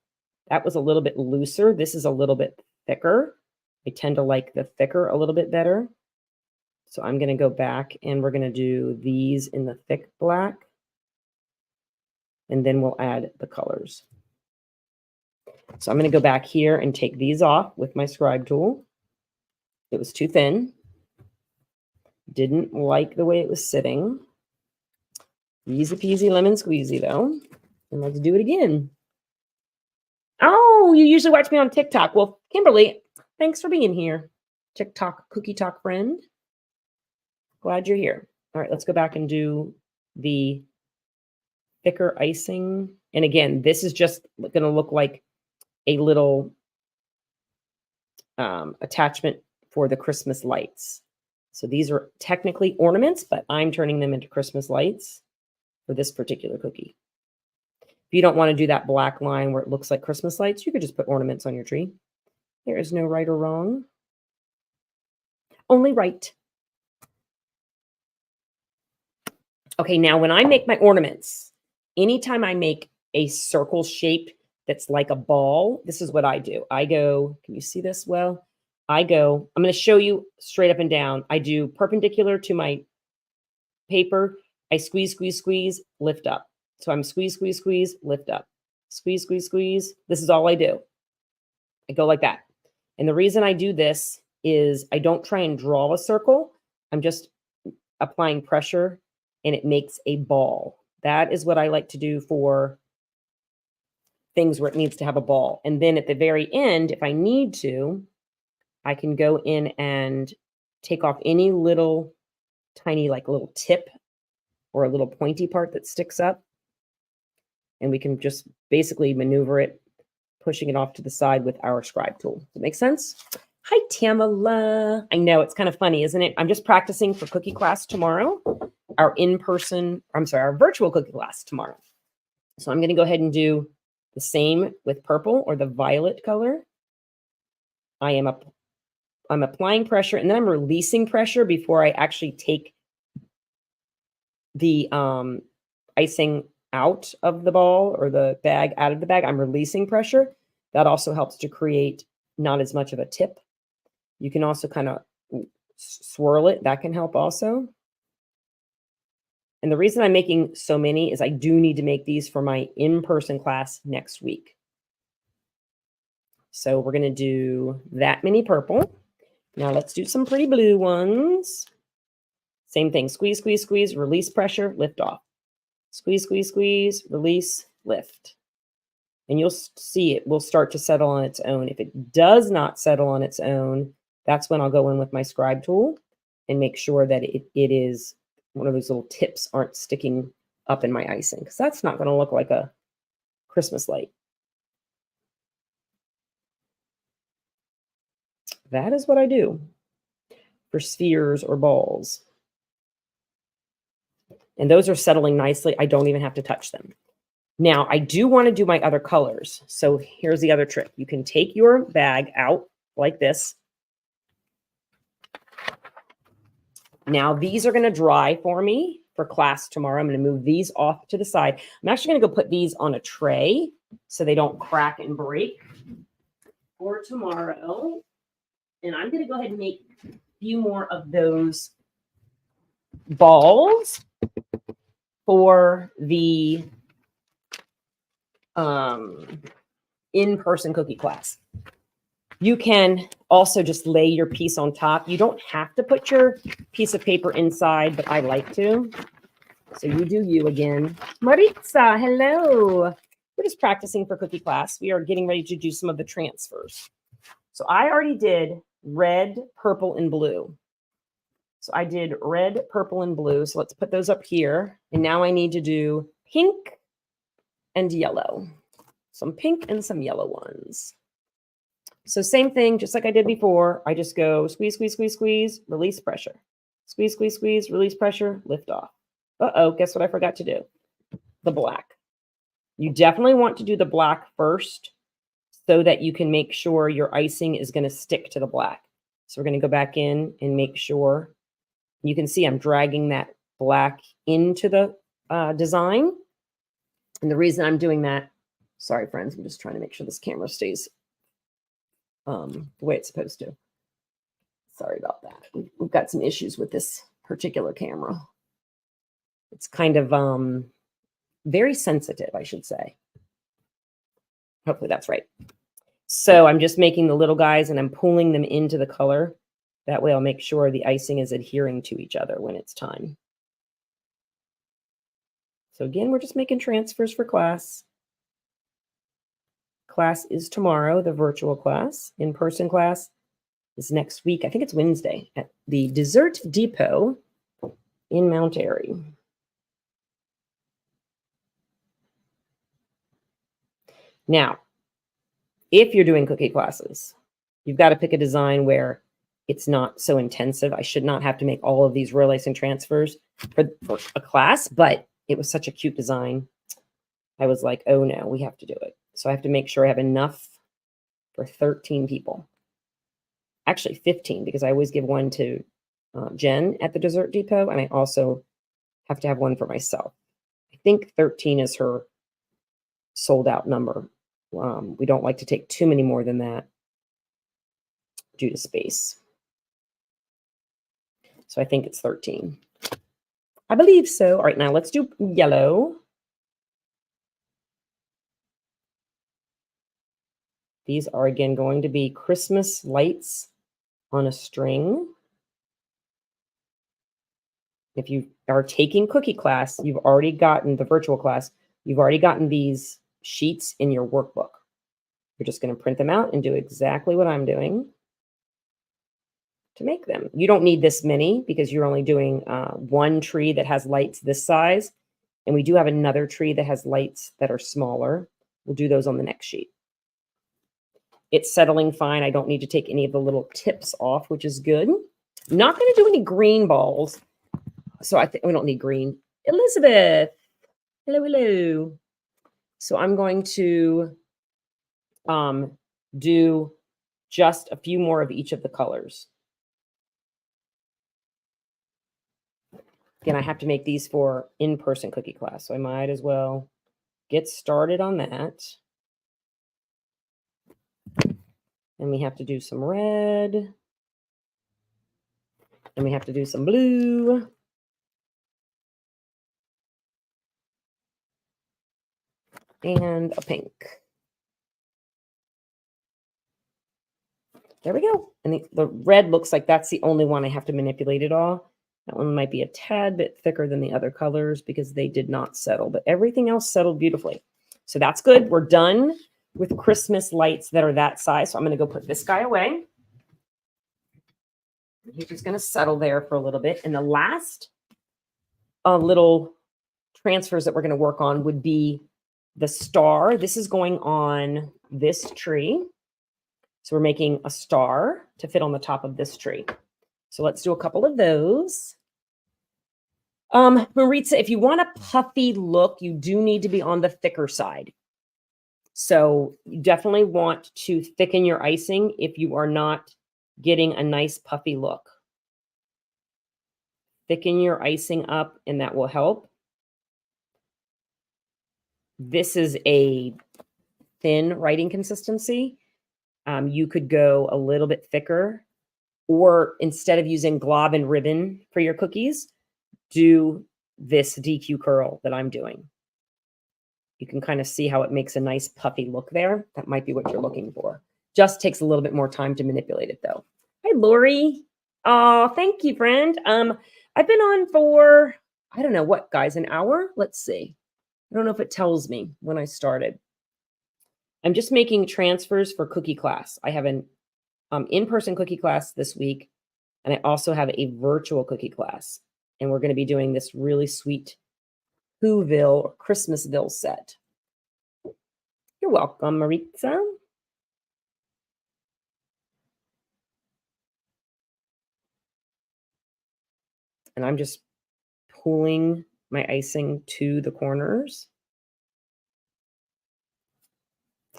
That was a little bit looser. This is a little bit thicker. I tend to like the thicker a little bit better. So I'm going to go back and we're going to do these in the thick black. And then we'll add the colors. So I'm going to go back here and take these off with my scribe tool. It was too thin. Didn't like the way it was sitting. Easy peasy lemon squeezy though. And let's do it again. Oh, you usually watch me on TikTok. Well, Kimberly, thanks for being here. TikTok Cookie Talk friend. Glad you're here. All right, let's go back and do the thicker icing. And again, this is just going to look like a little attachment for the Christmas lights. So these are technically ornaments, but I'm turning them into Christmas lights for this particular cookie. If you don't want to do that black line where it looks like Christmas lights, you could just put ornaments on your tree. There is no right or wrong. Only right. Okay, now when I make my ornaments, anytime I make a circle shape that's like a ball, this is what I do. I go, can you see this well? I'm going to show you straight up and down. I do perpendicular to my paper. I squeeze, squeeze, squeeze, lift up. So I'm squeeze, squeeze, squeeze, lift up. Squeeze, squeeze, squeeze. This is all I do. I go like that. And the reason I do this is I don't try and draw a circle. I'm just applying pressure and it makes a ball. That is what I like to do for things where it needs to have a ball. And then at the very end, if I need to, I can go in and take off any little tiny, like little tip or a little pointy part that sticks up. And we can just basically maneuver it, pushing it off to the side with our scribe tool. Does that make sense? Hi, Tamala. I know it's kind of funny, isn't it? I'm just practicing for cookie class tomorrow, our virtual cookie class tomorrow. So I'm going to go ahead and do the same with purple or the violet color. I'm applying pressure and then I'm releasing pressure before I actually take the icing out of the ball or the bag out of the bag. I'm releasing pressure. That also helps to create not as much of a tip. You can also kind of swirl it. That can help also. And the reason I'm making so many is I do need to make these for my in-person class next week. So we're going to do that many purple. Now let's do some pretty blue ones. Same thing. Squeeze, squeeze, squeeze, release pressure, lift off. Squeeze, squeeze, squeeze, release, lift. And you'll see it will start to settle on its own. If it does not settle on its own, that's when I'll go in with my scribe tool and make sure that it is one of those little tips aren't sticking up in my icing, because that's not going to look like a Christmas light. That is what I do for spheres or balls. And those are settling nicely. I don't even have to touch them. Now, I do want to do my other colors. So here's the other trick. You can take your bag out like this. Now, these are going to dry for me for class tomorrow. I'm going to move these off to the side. I'm actually going to go put these on a tray so they don't crack and break for tomorrow. And I'm going to go ahead and make a few more of those balls for the in-person cookie class. You can also just lay your piece on top. You don't have to put your piece of paper inside, but I like to. So you do you again. Maritza, hello. We're just practicing for cookie class. We are getting ready to do some of the transfers. So I already did red, purple, and blue. So I did red, purple, and blue. So let's put those up here. And now I need to do pink and yellow. some pink and some yellow ones. So same thing, just like I did before, I just go squeeze, squeeze, squeeze, squeeze, release pressure. Squeeze, squeeze, squeeze, release pressure, lift off. Uh-oh, guess what I forgot to do? The black. You definitely want to do the black first so that you can make sure your icing is going to stick to the black. So we're going to go back in and make sure. You can see I'm dragging that black into the design. And the reason I'm doing that, sorry, friends, I'm just trying to make sure this camera stays the way it's supposed to. Sorry about that. We've got some issues with this particular camera. It's kind of very sensitive, I should say. Hopefully that's right. So I'm just making the little guys and I'm pulling them into the color. That way I'll make sure the icing is adhering to each other when it's time. So again, we're just making transfers for class. Class is tomorrow, the virtual class. In-person class is next week. I think it's Wednesday at the Dessert Depot in Mount Airy. Now, if you're doing cookie classes, you've got to pick a design where it's not so intensive. I should not have to make all of these royal icing transfers for a class, but it was such a cute design. I was like, oh no, we have to do it. So I have to make sure I have enough for 13 people. Actually 15, because I always give one to Jen at the Dessert Depot, and I also have to have one for myself. I think 13 is her sold out number. We don't like to take too many more than that due to space. So I think it's 13. I believe so. All right, now let's do yellow. These are, again, going to be Christmas lights on a string. If you are taking cookie class, you've already gotten the virtual class. You've already gotten these sheets in your workbook. You're just going to print them out and do exactly what I'm doing to make them. You don't need this many because you're only doing one tree that has lights this size. And we do have another tree that has lights that are smaller. We'll do those on the next sheet. It's settling fine. I don't need to take any of the little tips off, which is good. I'm not going to do any green balls. So I think we don't need green. Elizabeth. Hello, hello. So I'm going to do just a few more of each of the colors. Again, I have to make these for in-person cookie class, so I might as well get started on that. And we have to do some red. And we have to do some blue. And a pink. There we go. And the red looks like that's the only one I have to manipulate it all. That one might be a tad bit thicker than the other colors because they did not settle, but everything else settled beautifully. So that's good. We're done with Christmas lights that are that size. So I'm going to go put this guy away. He's just going to settle there for a little bit. And the last little transfers that we're going to work on would be the star. This is going on this tree. So we're making a star to fit on the top of this tree. So let's do a couple of those. Maritza, if you want a puffy look, you do need to be on the thicker side. So you definitely want to thicken your icing if you are not getting a nice puffy look. Thicken your icing up and that will help. This is a thin writing consistency. You could go a little bit thicker, or instead of using glob and ribbon for your cookies, do this DQ curl that I'm doing. You can kind of see how it makes a nice puffy look there. That might be what you're looking for. Just takes a little bit more time to manipulate it though. Hi, Lori. Oh, thank you, friend. I've been on for, I don't know what, guys, an hour? Let's see. I don't know if it tells me when I started. I'm just making transfers for cookie class. I have an in-person cookie class this week, and I also have a virtual cookie class. And we're going to be doing this really sweet Whoville or Christmasville set. You're You're welcome, Maritza. And I'm just pulling my icing to the corners.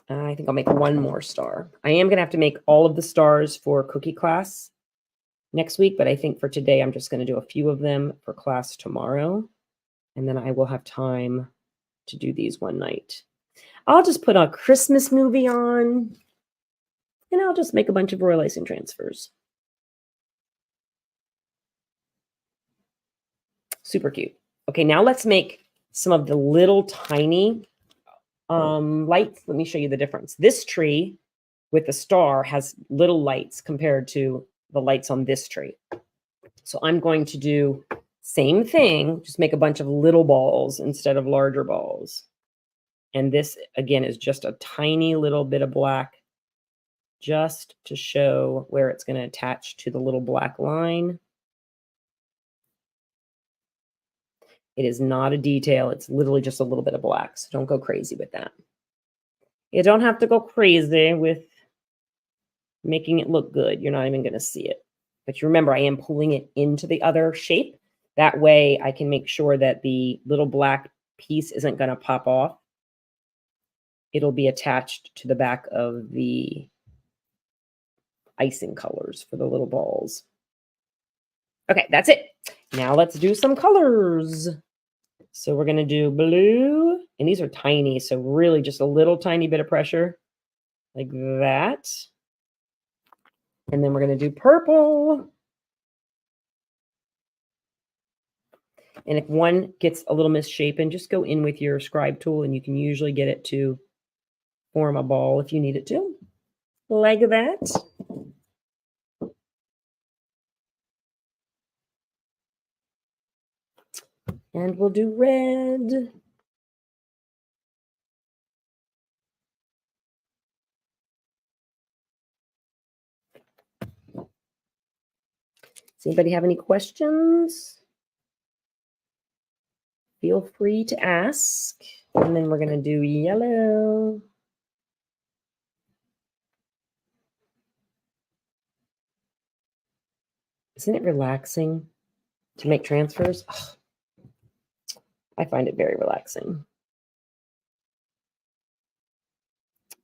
I think I'll make one more star. I am going to have to make all of the stars for cookie class next week, but I think for today, I'm just going to do a few of them for class tomorrow. And then I will have time to do these one night. I'll just put a Christmas movie on, and I'll just make a bunch of royal icing transfers. Super cute. Okay, now let's make some of the little tiny lights. Let me show you the difference. This tree with the star has little lights compared to the lights on this tree. So I'm going to do same thing, just make a bunch of little balls instead of larger balls. And this, again, is just a tiny little bit of black just to show where it's going to attach to the little black line. It is not a detail. It's literally just a little bit of black. So don't go crazy with that. You don't have to go crazy with making it look good. You're not even going to see it. But you remember, I am pulling it into the other shape. That way I can make sure that the little black piece isn't going to pop off. It'll be attached to the back of the icing colors for the little balls. Okay, that's it. Now let's do some colors. So we're going to do blue, and these are tiny, so really just a little tiny bit of pressure like that. And then we're going to do purple. And if one gets a little misshapen, just go in with your scribe tool, and you can usually get it to form a ball if you need it to, like that. And we'll do red. Does anybody have any questions? Feel free to ask. And then we're going to do yellow. Isn't it relaxing to make transfers? Oh, I find it very relaxing.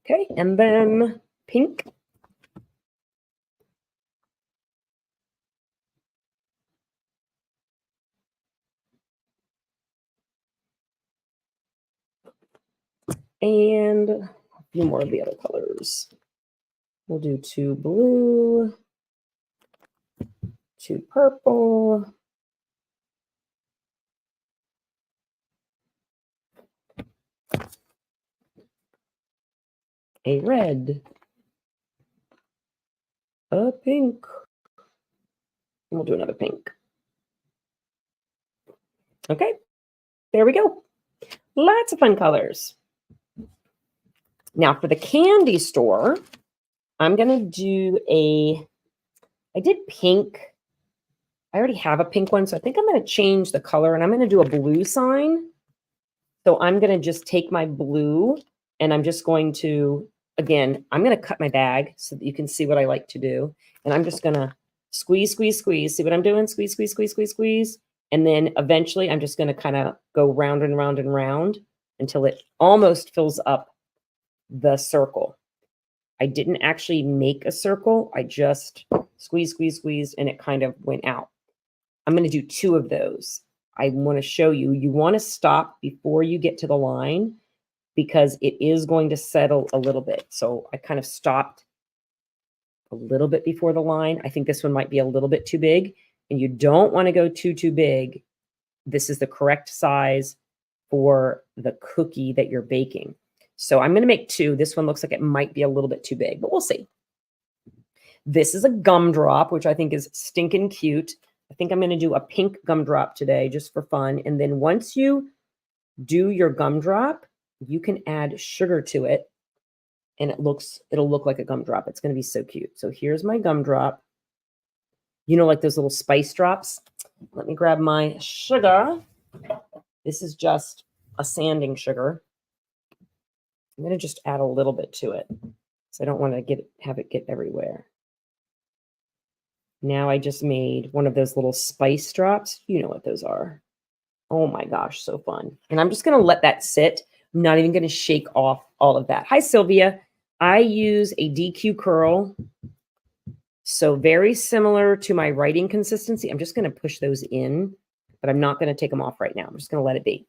Okay, and then pink. And a few more of the other colors. We'll do 2 blue, 2 purple, a red, a pink, and we'll do another pink. Okay, there we go. Lots of fun colors. Now for the candy store, I'm going to do I did pink. I already have a pink one, so I think I'm going to change the color, and I'm going to do a blue sign. So I'm going to just take my blue, and I'm just going to, again, I'm going to cut my bag so that you can see what I like to do. And I'm just going to squeeze, squeeze, squeeze. See what I'm doing? Squeeze, squeeze, squeeze, squeeze, squeeze. And then eventually I'm just going to kind of go round and round and round until it almost fills up the circle. I didn't actually make a circle. I just squeeze, squeeze, squeeze, and it kind of went out. I'm going to do 2 of those. I want to show you, you want to stop before you get to the line because it is going to settle a little bit. So I kind of stopped a little bit before the line. I think this one might be a little bit too big, and you don't want to go too big. This is the correct size for the cookie that you're baking. So I'm going to make 2. This one looks like it might be a little bit too big, but we'll see. This is a gumdrop, which I think is stinking cute. I think I'm going to do a pink gumdrop today just for fun. And then once you do your gumdrop, you can add sugar to it, and it'll look like a gumdrop. It's going to be so cute. So here's my gumdrop. You know, like those little spice drops. Let me grab my sugar. This is just a sanding sugar. I'm going to just add a little bit to it. So I don't want to have it get everywhere. Now I just made one of those little spice drops. You know what those are. Oh my gosh, so fun. And I'm just going to let that sit. I'm not even going to shake off all of that. Hi, Sylvia. I use a DQ curl. So very similar to my writing consistency. I'm just going to push those in, but I'm not going to take them off right now. I'm just going to let it be.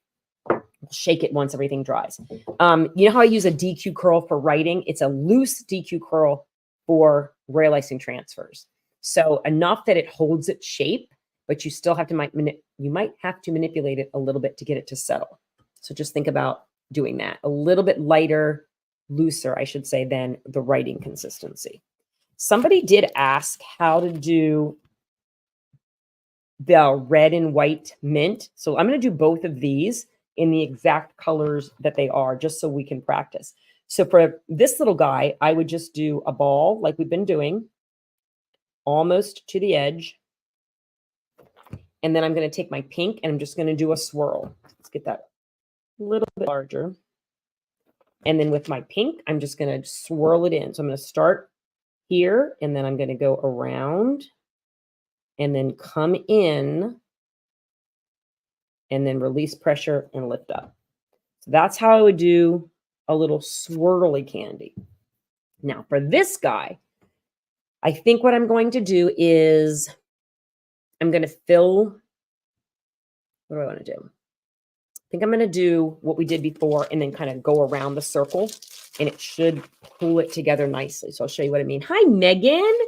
Shake it once everything dries. You know how I use a DQ curl for writing? It's a loose DQ curl for rail icing transfers. So enough that it holds its shape, but you still have to you might have to manipulate it a little bit to get it to settle. So just think about doing that. A little bit lighter, looser, I should say, than the writing consistency. Somebody did ask how to do the red and white mint. So I'm going to do both of these in the exact colors that they are, just so we can practice. So for this little guy, I would just do a ball like we've been doing, almost to the edge. And then I'm going to take my pink and I'm just going to do a swirl. Let's get that a little bit larger. And then with my pink, I'm just going to swirl it in. So I'm going to start here, and then I'm going to go around and then come in and then release pressure and lift up. So that's how I would do a little swirly candy. Now for this guy, I think what I'm going to do is I'm going to fill, what do I want to do? I think I'm going to do what we did before and then kind of go around the circle, and it should pull it together nicely. So I'll show you what I mean. Hi, Megan.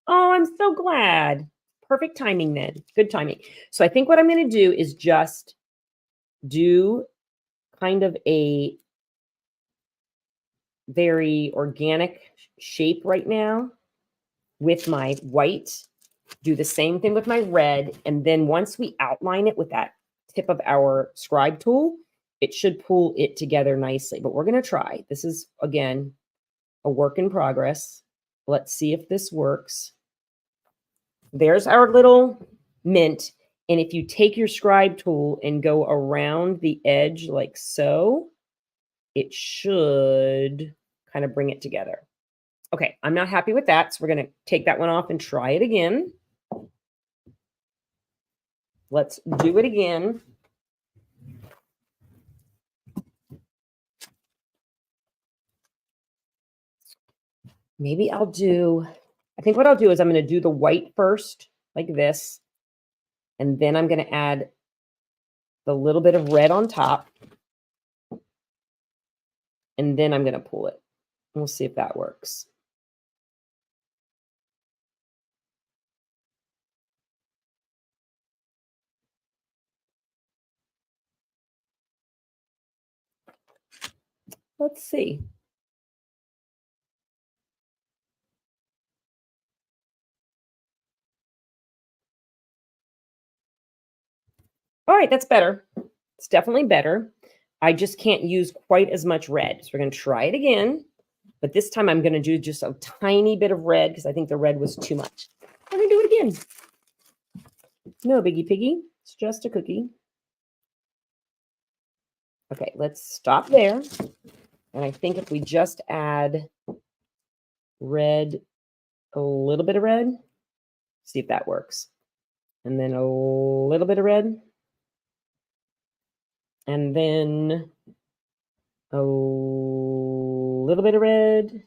Oh, I'm so glad. Perfect timing then. Good timing. So I think what I'm going to do is just do kind of a very organic shape right now with my white. Do the same thing with my red. And then once we outline it with that tip of our scribe tool, it should pull it together nicely. But we're going to try. This is, again, a work in progress. Let's see if this works. There's our little mint. And if you take your scribe tool and go around the edge like so, it should kind of bring it together. Okay, I'm not happy with that. So we're going to take that one off and try it again. Let's do it again. Maybe I think what I'll do is I'm going to do the white first, like this. And then I'm going to add the little bit of red on top. And then I'm going to pull it. We'll see if that works. Let's see. All right, that's better. It's definitely better. I just can't use quite as much red. So we're going to try it again. But this time I'm going to do just a tiny bit of red because I think the red was too much. I'm going to do it again. No biggie piggy. It's just a cookie. Okay, let's stop there. And I think if we just add red, a little bit of red, see if that works. And then a little bit of red. And then a little bit of red.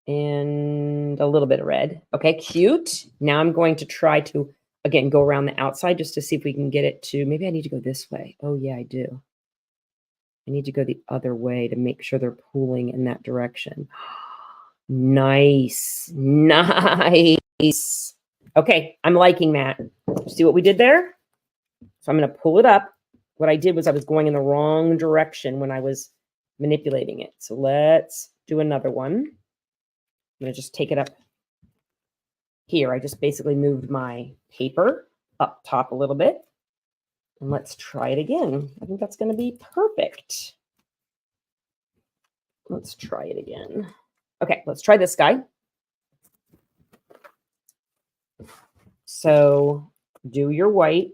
And a little bit of red. Okay, cute. Now I'm going to try to, again, go around the outside just to see if we can get it to, maybe I need to go this way. Oh, yeah, I do. I need to go the other way to make sure they're pulling in that direction. Nice. Nice. Okay, I'm liking that. See what we did there? So I'm going to pull it up. What I did was I was going in the wrong direction when I was manipulating it. So let's do another one. I'm going to just take it up here. I just basically moved my paper up top a little bit. And let's try it again. I think that's going to be perfect. Let's try it again. Okay, let's try this guy. So do your white.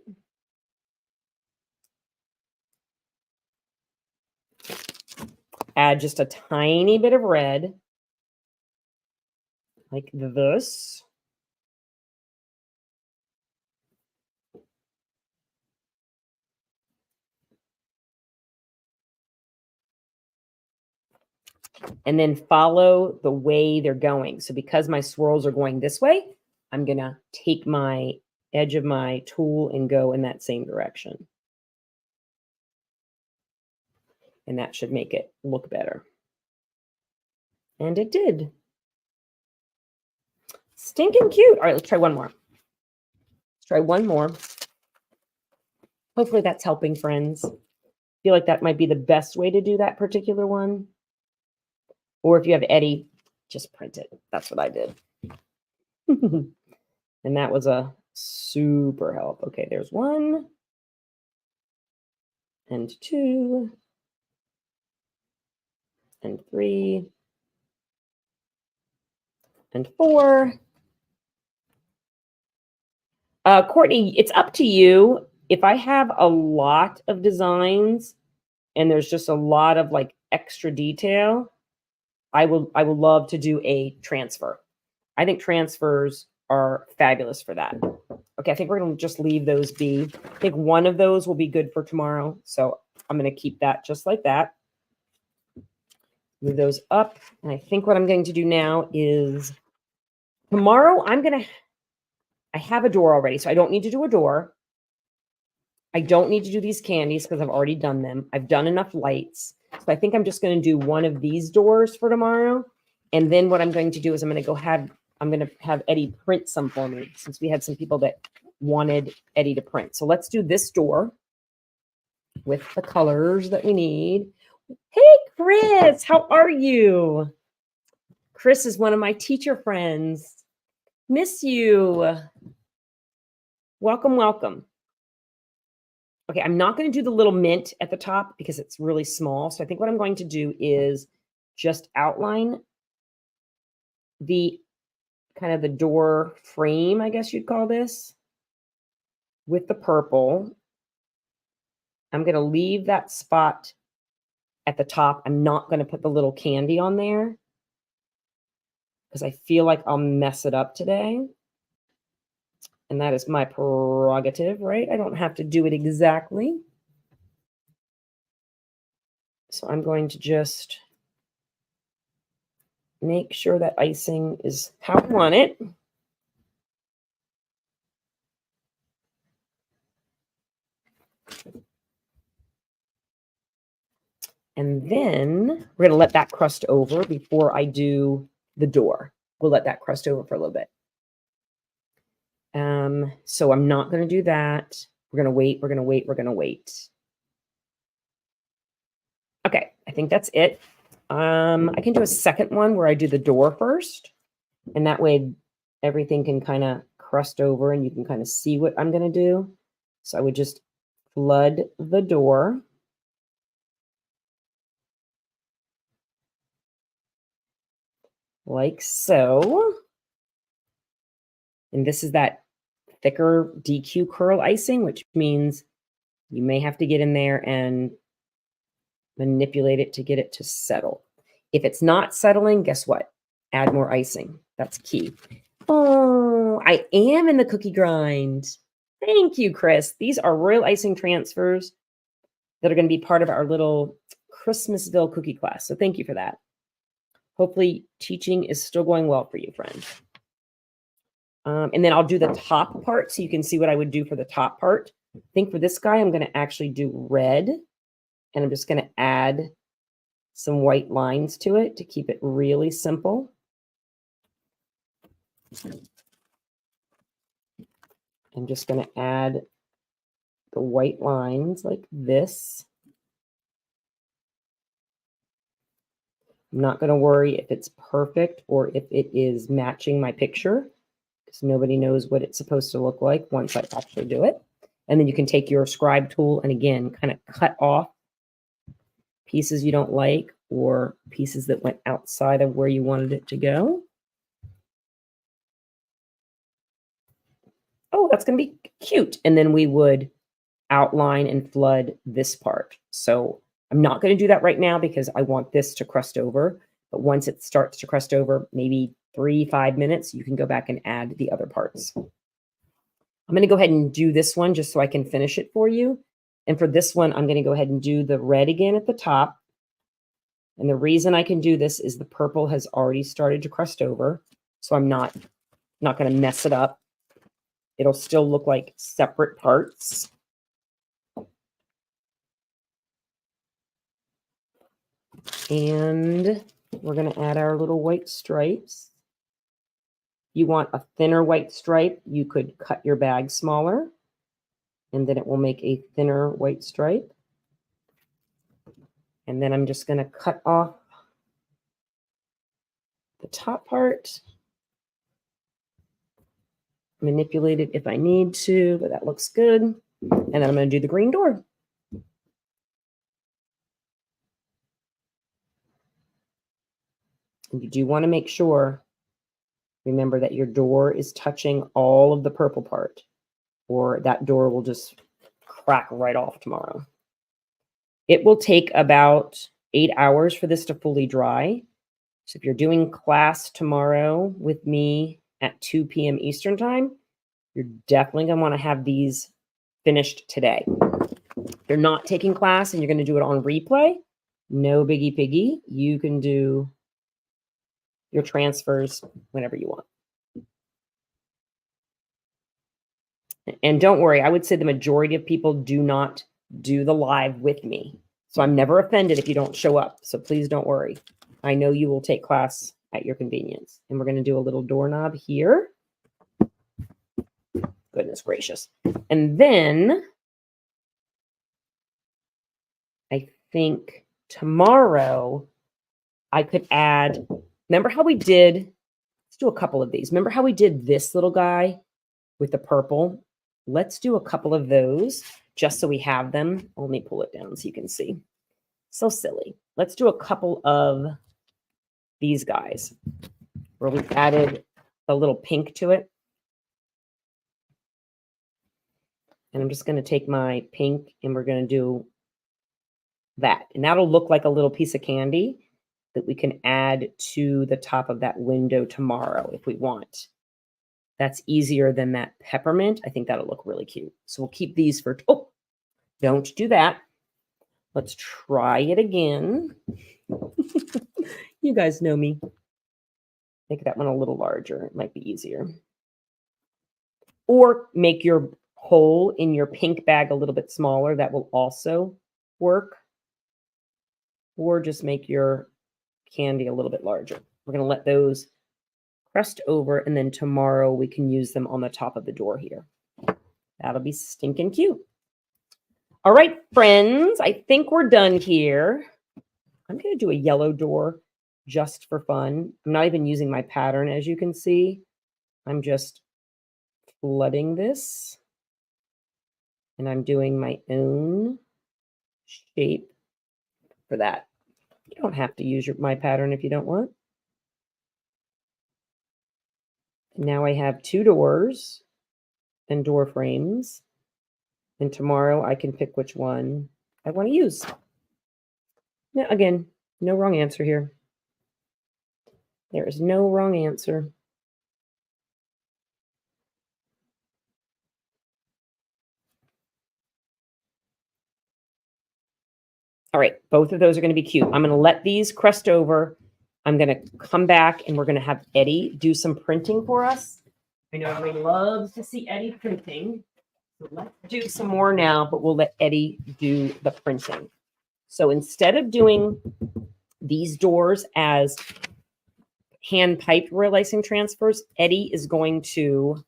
add just a tiny bit of red, like this. And then follow the way they're going. So because my swirls are going this way, I'm going to take my edge of my tool and go in that same direction. And that should make it look better. And it did. Stinking cute. All right, let's try one more. Let's try one more. Hopefully that's helping, friends. I feel like that might be the best way to do that particular one. Or if you have Eddie, just print it. That's what I did. And that was a super help. Okay, there's 1 and 2 and 3 and 4. Courtney, it's up to you. If I have a lot of designs and there's just a lot of like extra detail, I will love to do a transfer. I think transfers are fabulous for that. Okay, I think we're going to just leave those be. I think one of those will be good for tomorrow. So I'm going to keep that just like that. Move those up. And I think what I'm going to do now is tomorrow I have a door already, so I don't need to do a door. I don't need to do these candies because I've already done them. I've done enough lights. So I think I'm just going to do one of these doors for tomorrow. And then what I'm going to do is I'm going to have Eddie print some for me, since we had some people that wanted Eddie to print. So let's do this door with the colors that we need. Hey, Chris, how are you? Chris is one of my teacher friends. Miss you. Welcome, welcome. Okay, I'm not going to do the little mint at the top because it's really small. So I think what I'm going to do is just outline the kind of the door frame, I guess you'd call this, with the purple. I'm going to leave that spot at the top. I'm not going to put the little candy on there because I feel like I'll mess it up today. And that is my prerogative, right? I don't have to do it exactly. So I'm going to just make sure that icing is how I want it. And then we're going to let that crust over before I do the door. We'll let that crust over for a little bit. So I'm not going to do that. We're going to wait. We're going to wait. We're going to wait. Okay, I think that's it. I can do a second one where I do the door first, and that way everything can kind of crust over and you can kind of see what I'm going to do. So I would just flood the door. Like so. And this is that thicker DQ curl icing, which means you may have to get in there and manipulate it to get it to settle. If it's not settling, guess what? Add more icing. That's key. Oh, I am in the cookie grind. Thank you, Chris. These are royal icing transfers that are going to be part of our little Christmasville cookie class. So thank you for that. Hopefully teaching is still going well for you, friend. And then I'll do the top part so you can see what I would do for the top part. I think for this guy, I'm going to actually do red. And I'm just going to add some white lines to it to keep it really simple. I'm just going to add the white lines like this. I'm not going to worry if it's perfect or if it is matching my picture, because nobody knows what it's supposed to look like once I actually do it. And then you can take your scribe tool and again, kind of cut off pieces you don't like or pieces that went outside of where you wanted it to go. Oh, that's going to be cute. And then we would outline and flood this part. So I'm not going to do that right now because I want this to crust over. But once it starts to crust over, maybe 3-5 minutes, you can go back and add the other parts. I'm going to go ahead and do this one just so I can finish it for you. And for this one, I'm going to go ahead and do the red again at the top. And the reason I can do this is the purple has already started to crust over. So I'm not going to mess it up. It'll still look like separate parts. And we're going to add our little white stripes. You want a thinner white stripe, you could cut your bag smaller, and then it will make a thinner white stripe. And then I'm just going to cut off the top part, manipulate it if I need to, but that looks good. And then I'm going to do the green door. And you do want to make sure, remember that your door is touching all of the purple part, or that door will just crack right off tomorrow. It will take about 8 hours for this to fully dry. So if you're doing class tomorrow with me at 2 p.m. Eastern time, you're definitely going to want to have these finished today. If you're not taking class and you're going to do it on replay, no biggie piggy. You can do your transfers whenever you want. And don't worry, I would say the majority of people do not do the live with me. So I'm never offended if you don't show up. So please don't worry. I know you will take class at your convenience. And we're going to do a little doorknob here. Goodness gracious. And then I think tomorrow I could add, remember how we did, let's do a couple of these. Remember how we did this little guy with the purple? Let's do a couple of those just so we have them. Let me pull it down so you can see. So silly. Let's do a couple of these guys where we added a little pink to it. And I'm just going to take my pink and we're going to do that. And that'll look like a little piece of candy that we can add to the top of that window tomorrow if we want. That's easier than that peppermint. I think that'll look really cute. So we'll keep these for, oh, don't do that. Let's try it again. You guys know me. Make that one a little larger. It might be easier. Or make your hole in your pink bag a little bit smaller. That will also work. Or just make your candy a little bit larger. We're going to let those crust over, and then tomorrow we can use them on the top of the door here. That'll be stinking cute. All right, friends, I think we're done here. I'm going to do a yellow door just for fun. I'm not even using my pattern, as you can see. I'm just flooding this, and I'm doing my own shape for that. You don't have to use my pattern if you don't want. Now I have 2 doors and door frames. And tomorrow I can pick which one I want to use. Now, again, no wrong answer here. There is no wrong answer. All right, both of those are going to be cute. I'm going to let these crust over. I'm going to come back and we're going to have Eddie do some printing for us. I know everybody loves to see Eddie printing. So let's do some more now, but we'll let Eddie do the printing. So instead of doing these doors as hand piped real icing transfers, Eddie is going to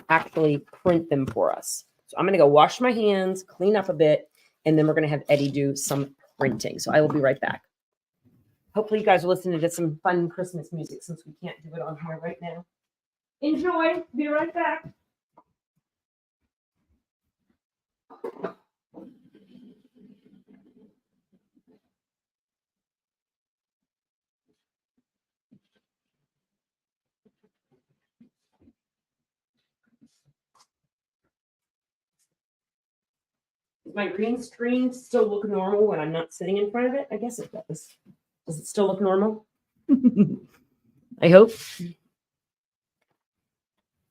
actually print them for us. So I'm going to go wash my hands, clean up a bit, and then we're going to have Eddie do some printing. So I will be right back. Hopefully you guys are listening to some fun Christmas music since we can't do it on here right now. Enjoy. Be right back. my green screen still look normal when I'm not sitting in front of it? I guess it does. Does it still look normal? I hope.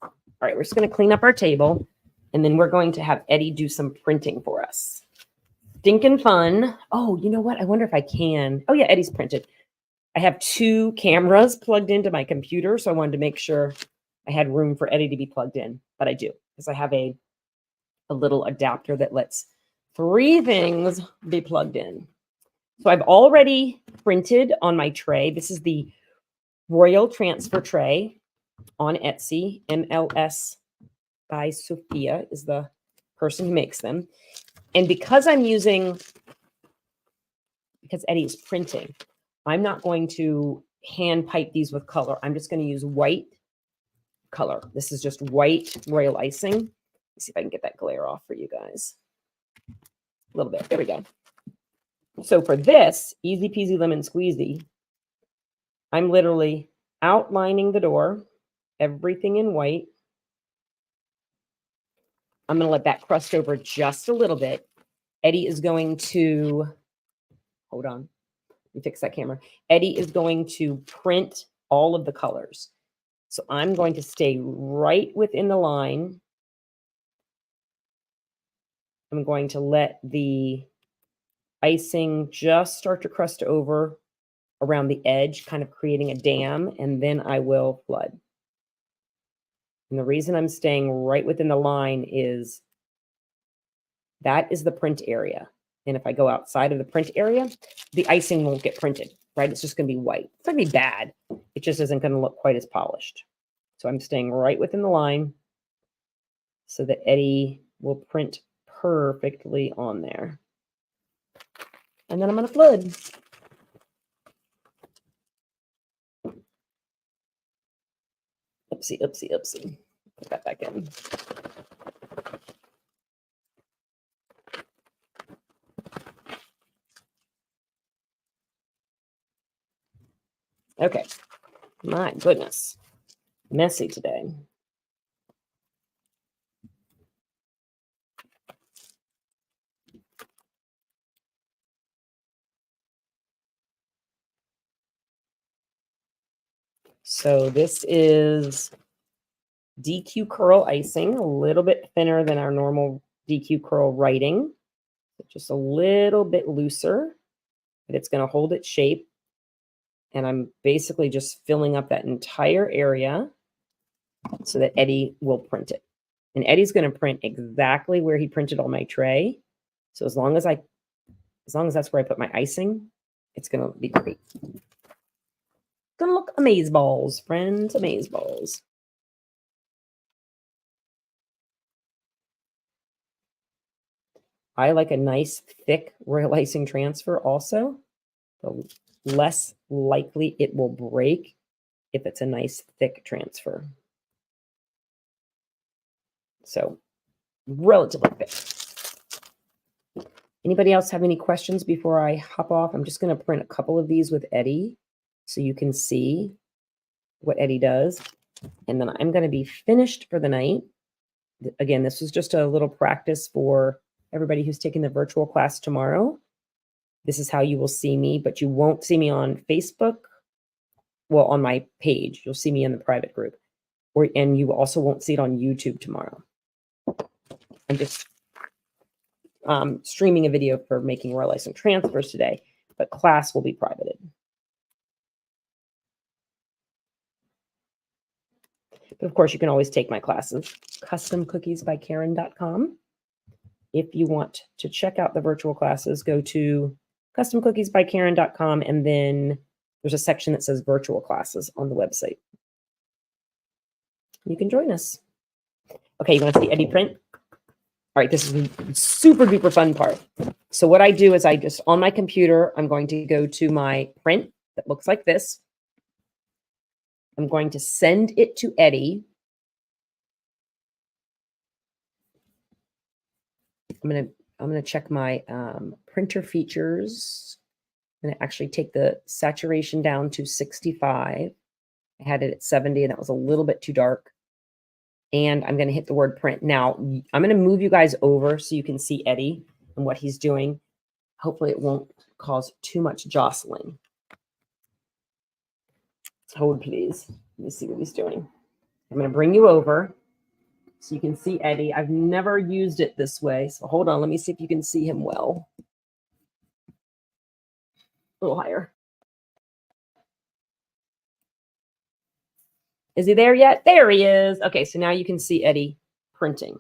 All right, we're just going to clean up our table, and then we're going to have Eddie do some printing for us. Stinking fun. Oh, you know what? I wonder if I can. Oh, yeah, Eddie's printed. I have 2 cameras plugged into my computer, so I wanted to make sure I had room for Eddie to be plugged in, but I do, because I have a little adapter that lets 3 things be plugged in. So I've already printed on my tray. This is the Royal Transfer Tray on Etsy. MLS by Sophia is the person who makes them. And because Eddie is printing, I'm not going to hand pipe these with color. I'm just going to use white color. This is just white royal icing. Let's see if I can get that glare off for you guys. A little bit. There we go. So for this, easy peasy lemon squeezy, I'm literally outlining the door, everything in white. I'm going to let that crust over just a little bit. Eddie is going to, hold on, let me fix that camera. Eddie is going to print all of the colors. So I'm going to stay right within the line. I'm going to let the icing just start to crust over around the edge, kind of creating a dam, and then I will flood. And the reason I'm staying right within the line is that is the print area. And if I go outside of the print area, the icing won't get printed, right? It's just going to be white. It's going to be bad. It just isn't going to look quite as polished. So I'm staying right within the line so that Eddie will print perfectly on there. And then I'm going to flood. Oopsie, oopsie, oopsie. Put that back in. Okay. My goodness. Messy today. So this is DQ curl icing, a little bit thinner than our normal DQ curl writing, just a little bit looser, but it's going to hold its shape. And I'm basically just filling up that entire area so that Eddie will print it. And Eddie's going to print exactly where he printed on my tray. So as long as that's where I put my icing, it's going to be great. Gonna look amazeballs, friends, amazeballs. I like a nice thick royal icing transfer also. The less likely it will break if it's a nice thick transfer. So relatively thick. Anybody else have any questions before I hop off? I'm just going to print a couple of these with Eddie so you can see what Eddie does. And then I'm going to be finished for the night. Again, this was just a little practice for everybody who's taking the virtual class tomorrow. This is how you will see me, but you won't see me on Facebook. Well, on my page, you'll see me in the private group. And you also won't see it on YouTube tomorrow. I'm just streaming a video for making royal icing transfers today, but class will be privated. But of course, you can always take my classes, customcookiesbykaren.com. If you want to check out the virtual classes, go to customcookiesbykaren.com, and then there's a section that says virtual classes on the website. You can join us. Okay, you want to see Eddie print? All right, this is the super duper fun part. So what I do is I just, on my computer, I'm going to go to my print that looks like this. I'm going to send it to Eddie. I'm gonna check my printer features. I'm gonna actually take the saturation down to 65. I had it at 70, and that was a little bit too dark. And I'm gonna hit the word print. Now I'm gonna move you guys over so you can see Eddie. and what he's doing. Hopefully it won't cause too much jostling. Hold, please. Let me see what he's doing. I'm going to bring you over so you can see Eddie. I've never used it this way. So hold on. Let me see if you can see him well. A little higher. Is he there yet? There he is. Okay, so now you can see Eddie printing.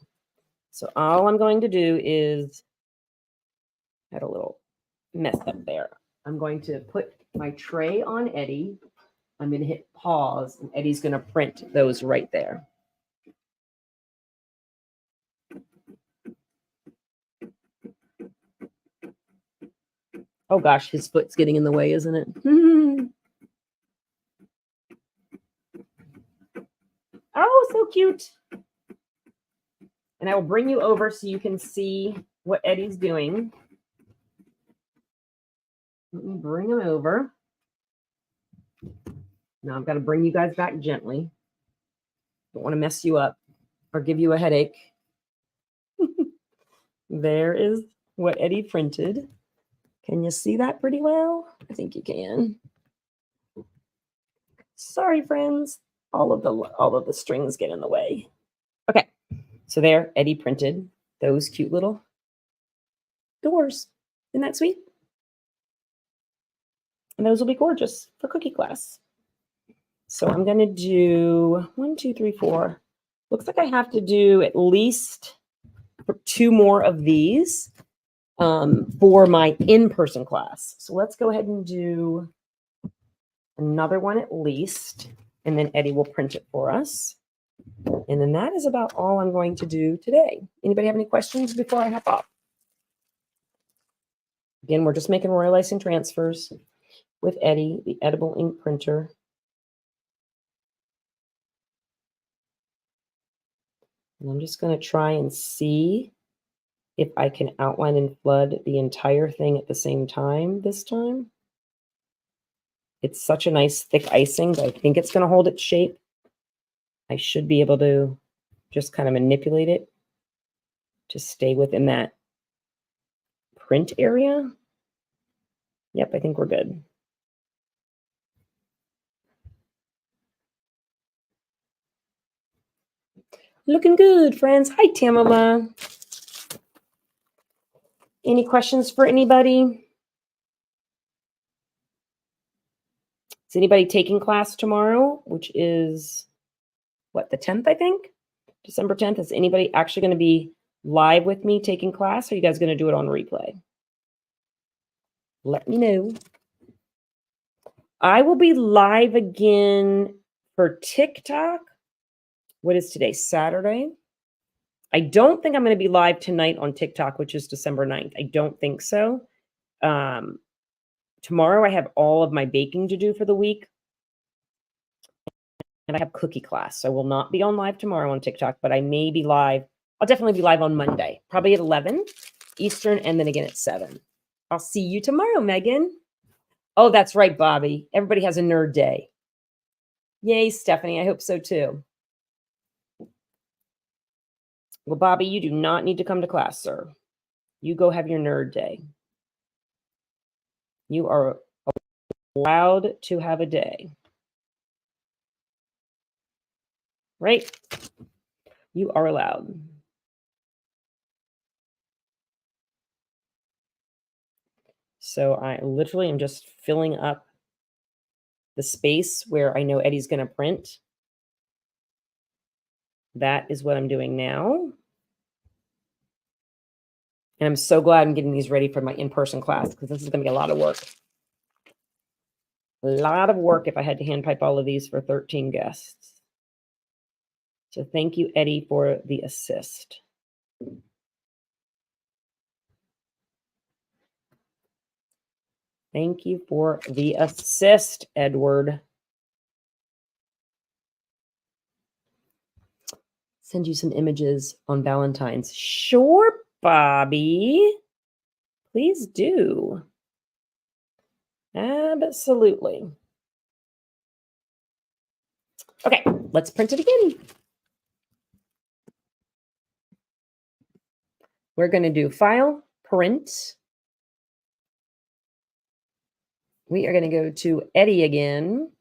So all I'm going to do is, had a little mess up there. I'm going to put my tray on Eddie. I'm going to hit pause, and Eddie's going to print those right there. Oh gosh, his foot's getting in the way, isn't it? Oh, so cute. And I will bring you over so you can see what Eddie's doing. Let me bring him over. Now I've got to bring you guys back gently. Don't want to mess you up or give you a headache. There is what Eddie printed. Can you see that pretty well? I think you can. Sorry, friends. All of the strings get in the way. Okay. So there, Eddie printed those cute little doors. Isn't that sweet? And those will be gorgeous for cookie class. So I'm going to do 1, 2, 3, 4. Looks like I have to do at least 2 more of these for my in-person class. So let's go ahead and do another one at least, and then Eddie will print it for us. And then that is about all I'm going to do today. Anybody have any questions before I hop off? Again, we're just making royal icing transfers with Eddie, the edible ink printer. And I'm just going to try and see if I can outline and flood the entire thing at the same time this time. It's such a nice thick icing, but I think it's going to hold its shape. I should be able to just kind of manipulate it to stay within that print area. Yep, I think we're good. Looking good, friends. Hi, Tamala. Any questions for anybody? Is anybody taking class tomorrow, which is, what, the 10th, I think? December 10th. Is anybody actually going to be live with me taking class, or are you guys going to do it on replay? Let me know. I will be live again for TikTok. What is today? Saturday. I don't think I'm going to be live tonight on TikTok, which is December 9th. I don't think so. Tomorrow I have all of my baking to do for the week. And I have cookie class. So I will not be on live tomorrow on TikTok, but I may be live. I'll definitely be live on Monday, probably at 11 Eastern, and then again at 7. I'll see you tomorrow, Megan. Oh, that's right, Bobby. Everybody has a nerd day. Yay, Stephanie. I hope so too. Well, Bobby, you do not need to come to class, sir. You go have your nerd day. You are allowed to have a day. Right? You are allowed. So I literally am just filling up the space where I know Eddie's going to print. That is what I'm doing now. And I'm so glad I'm getting these ready for my in-person class, because this is going to be a lot of work. A lot of work if I had to hand pipe all of these for 13 guests. So thank you, Eddie, for the assist. Thank you for the assist, Edward. Send you some images on Valentine's. Sure, Bobby. Please do. Absolutely. Okay, let's print it again. We're going to do File, print. We are going to go to Eddie again.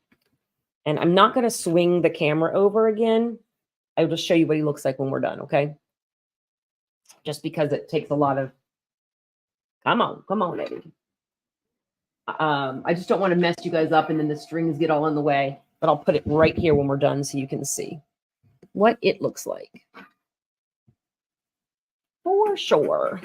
And I'm not going to swing the camera over again. I will just show you what he looks like when we're done, okay? Just because it takes a lot of... Come on, Eddie. I just don't want to mess you guys up and then the strings get all in the way. But I'll put it right here when we're done so you can see what it looks like. For sure.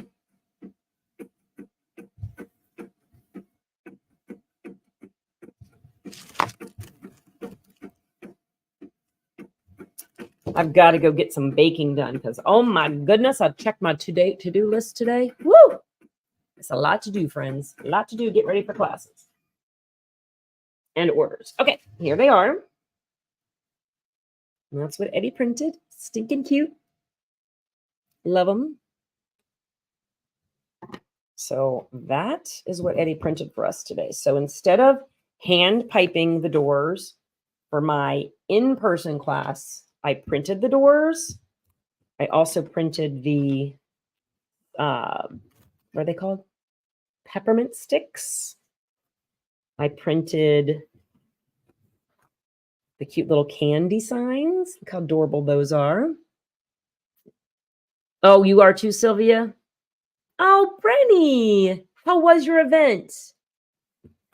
I've got to go get some baking done because, oh my goodness, I checked my to-do list today. Woo! It's a lot to do, friends. A lot to do. Get ready for classes and orders. Okay, here they are. And that's what Eddie printed. Stinking cute. Love them. So that is what Eddie printed for us today. So instead of hand piping the doors for my in-person class, I printed the doors. I also printed the, what are they called? Peppermint sticks. I printed the cute little candy signs. Look how adorable those are. Oh, you are too, Sylvia? Oh, Brenny, how was your event?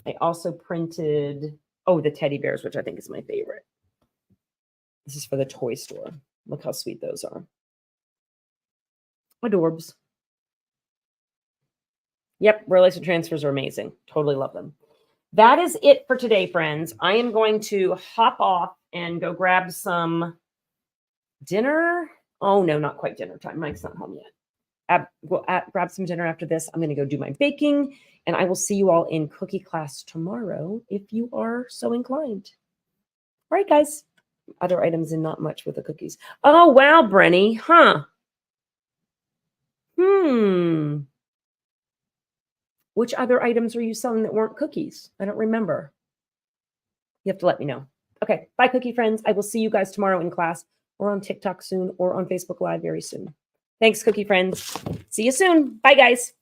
I also printed, oh, the teddy bears, which I think is my favorite. This is for the toy store. Look how sweet those are. Adorbs. Yep, real-life transfers are amazing. Totally love them. That is it for today, friends. I am going to hop off and go grab some dinner. Oh, no, not quite dinner time. Mike's not home yet. Grab some dinner after this. I'm going to go do my baking, and I will see you all in cookie class tomorrow if you are so inclined. All right, guys. Other items and not much with the cookies. Oh, wow, Brenny. Huh. Which other items are you selling that weren't cookies? I don't remember. You have to let me know. Okay. Bye, cookie friends. I will see you guys tomorrow in class or on TikTok soon or on Facebook Live very soon. Thanks, cookie friends. See you soon. Bye, guys.